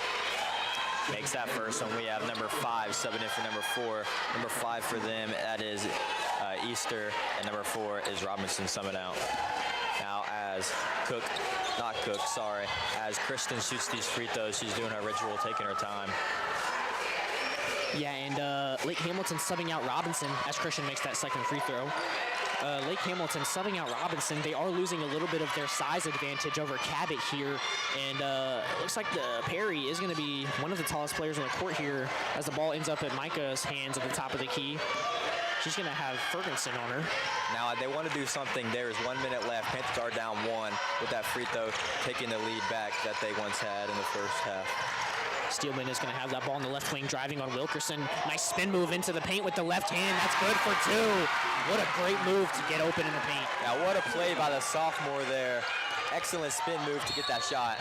Makes that first one. We have number 5 subbing in for number 4. Number 5 for them, that is Easter, and number 4 is Robinson summing out. Now as as Kristen shoots these free throws, she's doing her ritual, taking her time. Yeah, and Lake Hamilton subbing out Robinson as Christian makes that second free throw. Lake Hamilton subbing out Robinson. They are losing a little bit of their size advantage over Cabot here. And it looks like Perry is going to be one of the tallest players on the court here as the ball ends up at Micah's hands at the top of the key. She's going to have Ferguson on her. Now they want to do something. There is 1 minute left. Panthers are down 1 with that free throw, taking the lead back that they once had in the first half. Steelman is going to have that ball in the left wing, driving on Wilkerson. Nice spin move into the paint with the left hand. That's good for 2. What a great move to get open in the paint. Now what a play by the sophomore there. Excellent spin move to get that shot.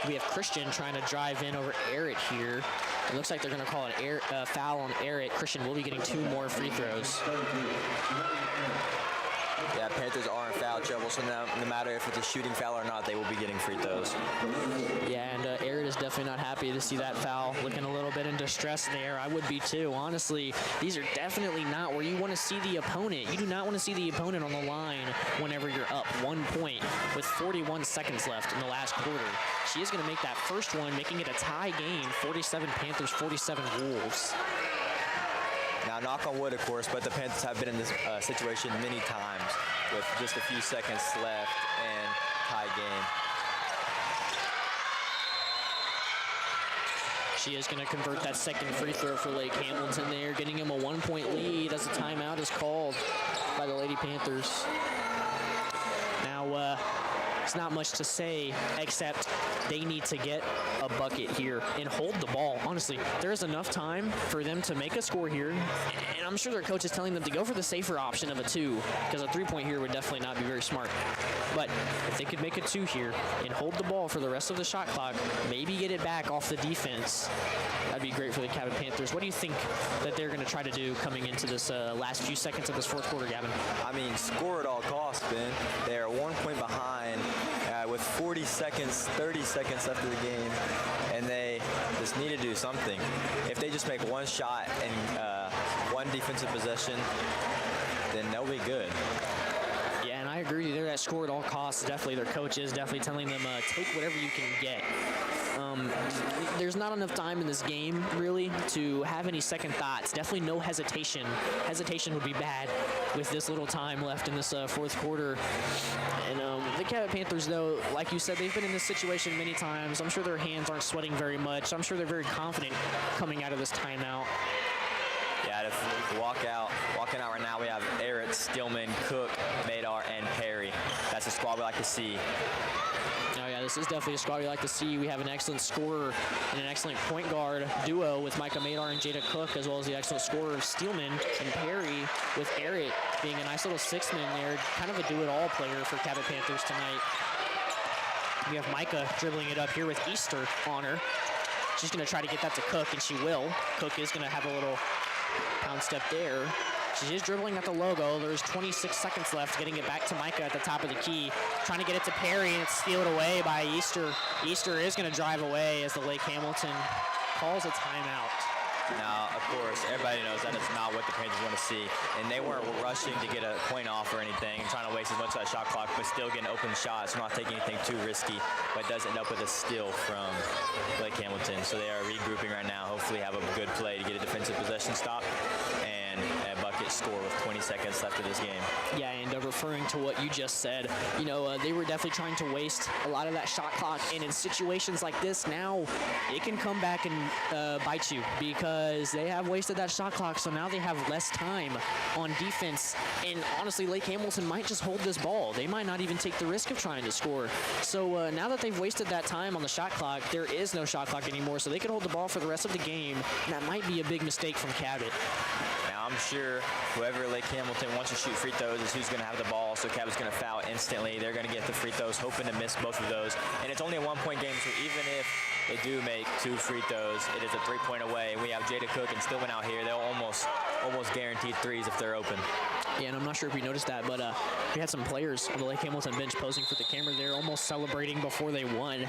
We have Christian trying to drive in over Errett here. It looks like they're going to call a foul on Errett. Christian will be getting 2 more free throws. Yeah, Panthers are in foul trouble, so now, no matter if it's a shooting foul or not, they will be getting free throws. Yeah, and Errett is definitely not happy to see that foul. Looking a little bit in distress there. I would be too. Honestly, these are definitely not where you want to see the opponent. You do not want to see the opponent on the line whenever you're up 1 point with 41 seconds left in the last quarter. She is going to make that first one, making it a tie game. 47 Panthers, 47 Wolves. Now, knock on wood, of course, but the Panthers have been in this situation many times with just a few seconds left and tie game. She is going to convert that second free throw for Lake Hamilton there, getting him a 1-point lead as a timeout is called by the Lady Panthers. Now, it's not much to say except they need to get a bucket here and hold the ball. Honestly, there's enough time for them to make a score here, and I'm sure their coach is telling them to go for the safer option of a 2, because a 3-point here would definitely not be very smart. But if they could make a 2 here and hold the ball for the rest of the shot clock, maybe get it back off the defense, that'd be great for the Cabot Panthers. What do you think that they're going to try to do coming into this last few seconds of this fourth quarter, Gavin? I mean, score at all costs, Ben. They're 1 point behind with 40 seconds, 30 seconds left of the game, and they just need to do something. If they just make one shot and one defensive possession, then they'll be good. Yeah, and I agree with you. They're that score at all costs. Definitely, their coach is definitely telling them take whatever you can get. There's not enough time in this game, really, to have any second thoughts. Definitely no hesitation. Hesitation would be bad with this little time left in this fourth quarter. And the Cabot Panthers, though, like you said, they've been in this situation many times. I'm sure their hands aren't sweating very much. I'm sure they're very confident coming out of this timeout. Yeah, if walking out right now, we have Eric, Stillman, Cook, Madar, and Perry. That's a squad we like to see. Oh yeah, this is definitely a squad we like to see. We have an excellent scorer and an excellent point guard duo with Micah Madar and Jada Cook, as well as the excellent scorer of Steelman and Perry, with Eric being a nice little 6-man there. Kind of a do-it-all player for Cabot Panthers tonight. We have Micah dribbling it up here with Easter on her. She's going to try to get that to Cook, and she will. Cook is going to have a little pound step there. She is dribbling at the logo. There's 26 seconds left, getting it back to Micah at the top of the key. Trying to get it to Perry, and it's stealed away by Easter. Easter is going to drive away as the Lake Hamilton calls a timeout. Now, of course, everybody knows that it's not what the Panthers want to see. And they weren't rushing to get a point off or anything, and trying to waste as much of that shot clock, but still getting open shots. We're not taking anything too risky, but does end up with a steal from Lake Hamilton. So they are regrouping right now, hopefully have a good play to get a defensive possession stop and a bucket score with 20 seconds left of this game. Yeah, and referring to what you just said, you know, they were definitely trying to waste a lot of that shot clock, and in situations like this now, it can come back and bite you, because they have wasted that shot clock, so now they have less time on defense, and honestly, Lake Hamilton might just hold this ball. They might not even take the risk of trying to score. So now that they've wasted that time on the shot clock, there is no shot clock anymore, so they can hold the ball for the rest of the game, and that might be a big mistake from Cabot. Now, I'm sure whoever Lake Hamilton wants to shoot free throws is who's going to have the ball, so Cabot's going to foul instantly. They're going to get the free throws, hoping to miss both of those. And it's only a 1-point game, so even if they do make 2 free throws, it is a 3-point away. We have Jada Cook and Stillman out here. They'll almost guaranteed threes if they're open. Yeah, and I'm not sure if you noticed that, but we had some players on the Lake Hamilton bench posing for the camera there, almost celebrating before they won.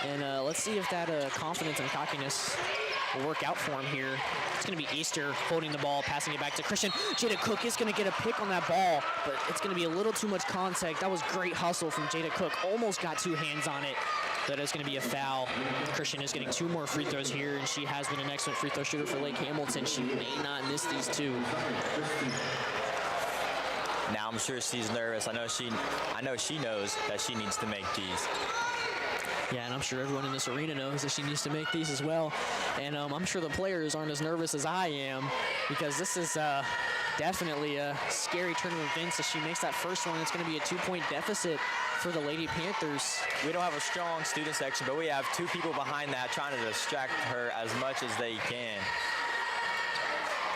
And let's see if that confidence and cockiness will work out for him here. It's going to be Easter holding the ball, passing it back to Christian. Jada Cook is going to get a pick on that ball, but it's going to be a little too much contact. That was great hustle from Jada Cook. Almost got 2 hands on it. That is going to be a foul. Christian is getting 2 more free throws here, and she has been an excellent free throw shooter for Lake Hamilton. She may not miss these 2. Now I'm sure she's nervous. I know she knows that she needs to make these. Yeah, and I'm sure everyone in this arena knows that she needs to make these as well. And I'm sure the players aren't as nervous as I am, because this is definitely a scary turn of events. If she makes that first one, it's going to be a 2-point deficit for the Lady Panthers. We don't have a strong student section, but we have 2 people behind that trying to distract her as much as they can.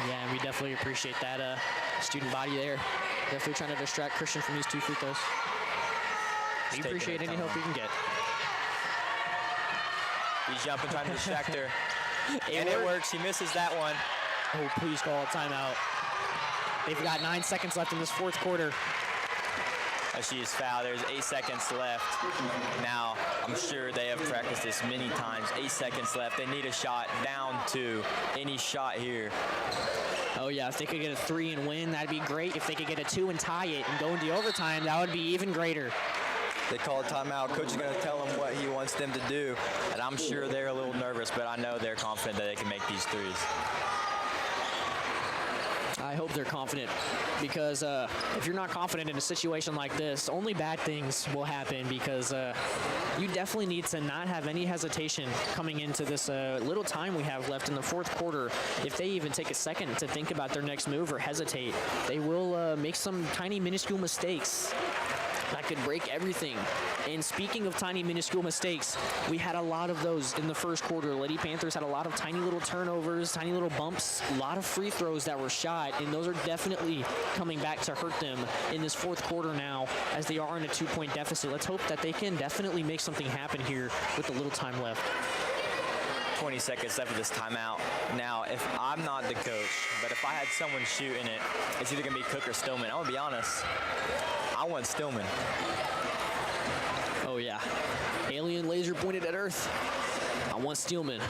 Yeah, and we definitely appreciate that student body there. Definitely trying to distract Christian from these 2 free throws. We appreciate any help we can get. He's jumping, trying to distract her. It works. She misses that one. Oh, please call a timeout. They've got 9 seconds left in this fourth quarter. She is fouled. There's 8 seconds left. Now, I'm sure they have practiced this many times. 8 seconds left. They need a shot down to any shot here. Oh, yeah, if they could get a 3 and win, that'd be great. If they could get a 2 and tie it and go into overtime, that would be even greater. They call a timeout. Coach is going to tell them what he wants them to do. And I'm sure they're a little nervous, but I know they're confident that they can make these threes. I hope they're confident, because if you're not confident in a situation like this, only bad things will happen, because you definitely need to not have any hesitation coming into this little time we have left in the fourth quarter. If they even take a second to think about their next move or hesitate, they will make some tiny minuscule mistakes. that could break everything. And speaking of tiny, minuscule mistakes, we had a lot of those in the first quarter. Lady Panthers had a lot of tiny little turnovers, tiny little bumps, a lot of free throws that were shot, and those are definitely coming back to hurt them in this fourth quarter now as they are in a 2-point deficit. Let's hope that they can definitely make something happen here with a little time left. 20 seconds left of this timeout. Now, if I'm not the coach, but if I had someone shooting it, it's either going to be Cook or Stillman. I'm going to be honest. I want Stillman. Oh, yeah. Alien laser pointed at Earth. I want Stillman.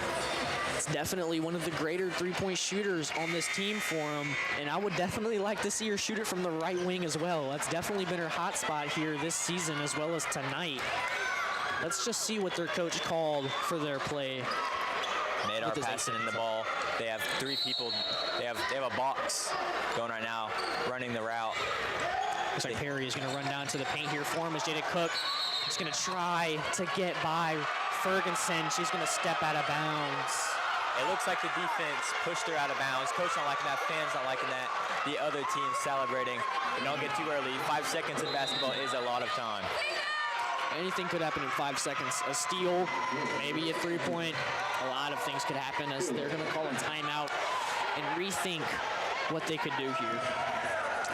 It's definitely one of the greater three-point shooters on this team for him, and I would definitely like to see her shoot it from the right wing as well. That's definitely been her hot spot here this season as well as tonight. Let's just see what their coach called for their play. Madar passing in the ball. They have three people. They have a box going right now, running the route. Looks like Perry is going to run down to the paint here for him as Jada Cook is going to try to get by Ferguson. She's going to step out of bounds. It looks like the defense pushed her out of bounds. Coach not liking that. Fans not liking that. The other team celebrating. But don't get too early. 5 seconds in basketball is a lot of time. Anything could happen in 5 seconds. A steal, maybe a three-point. A lot of things could happen as they're going to call a timeout and rethink what they could do here.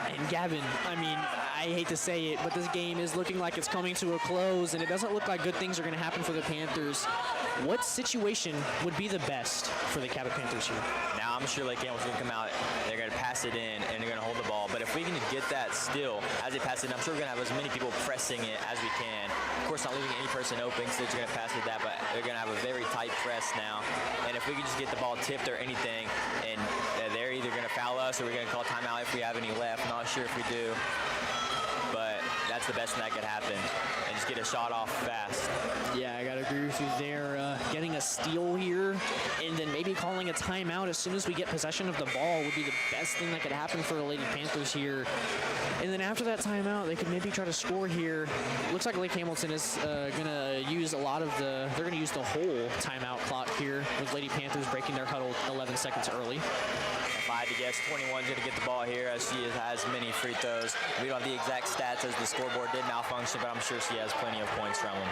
And Gavin, I mean, I hate to say it, but this game is looking like it's coming to a close, and it doesn't look like good things are going to happen for the Panthers. What situation would be the best for the Cabot Panthers here? Now, I'm sure Lake Hamilton's going to come out, they're going to pass it in, and they're going to hold the ball. But if we can get that still as they pass it in, I'm sure we're going to have as many people pressing it as we can. Of course, not leaving any person open, so they're going to pass it that, but they're going to have a very tight press now. And if we can just get the ball tipped or anything, and they're either going to foul us or we're going to call timeout if we have any left. Not sure if we do, but that's the best thing that could happen. And just get a shot off fast. Yeah, I got to agree with you there. Getting a steal here and then maybe calling a timeout as soon as we get possession of the ball would be the best thing that could happen for the Lady Panthers here. And then after that timeout, they could maybe try to score here. Looks like Lake Hamilton is going to use a lot of they're going to use the whole timeout clock here with Lady Panthers breaking their huddle 11 seconds early. If I had to guess, 21's going to get the ball here as she has many free throws. We don't have the exact stats as the scoreboard did malfunction, but I'm sure she has plenty of points from them.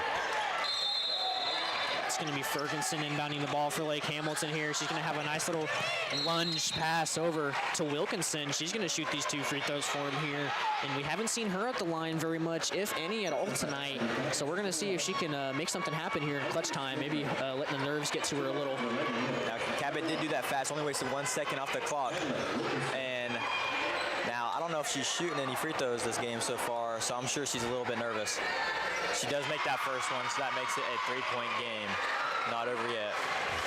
It's going to be Ferguson inbounding the ball for Lake Hamilton here. She's going to have a nice little lunge pass over to Wilkinson. She's going to shoot these 2 free throws for him here. And we haven't seen her at the line very much, if any at all tonight. So we're going to see if she can make something happen here in clutch time. Maybe letting the nerves get to her a little. Now, Cabot did do that fast. Only wasted 1 second off the clock. And now, I don't know if she's shooting any free throws this game so far, so I'm sure she's a little bit nervous. She does make that first one, so that makes it a 3-point game. Not over yet.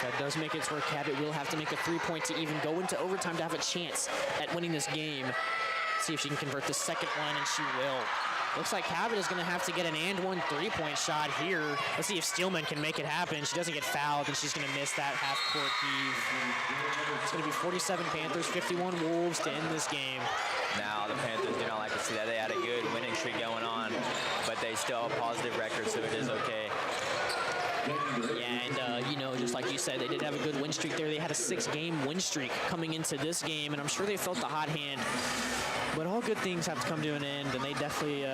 That does make it to where Cabot will have to make a 3-point to even go into overtime to have a chance at winning this game. See if she can convert the second one, and she will. Looks like Cabot is going to have to get an and-one 3-point shot here. Let's see if Steelman can make it happen. She doesn't get fouled, and she's going to miss that half-court heave. It's going to be 47 Panthers, 51 Wolves to end this game. Now, the Panthers do not like to see that. They had a good winning streak going on, but they still have a positive record, so it is okay. Yeah, and, you know, just like you said, they did have a good win streak there. They had a 6-game win streak coming into this game, and I'm sure they felt the hot hand. But all good things have to come to an end, and they definitely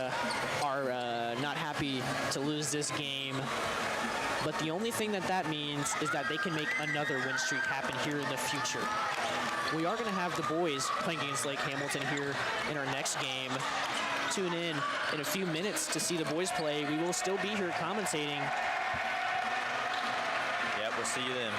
are not happy to lose this game. But the only thing that means is that they can make another win streak happen here in the future. We are going to have the boys playing against Lake Hamilton here in our next game. Tune in a few minutes to see the boys play. We will still be here commentating. Yep, we'll see you then.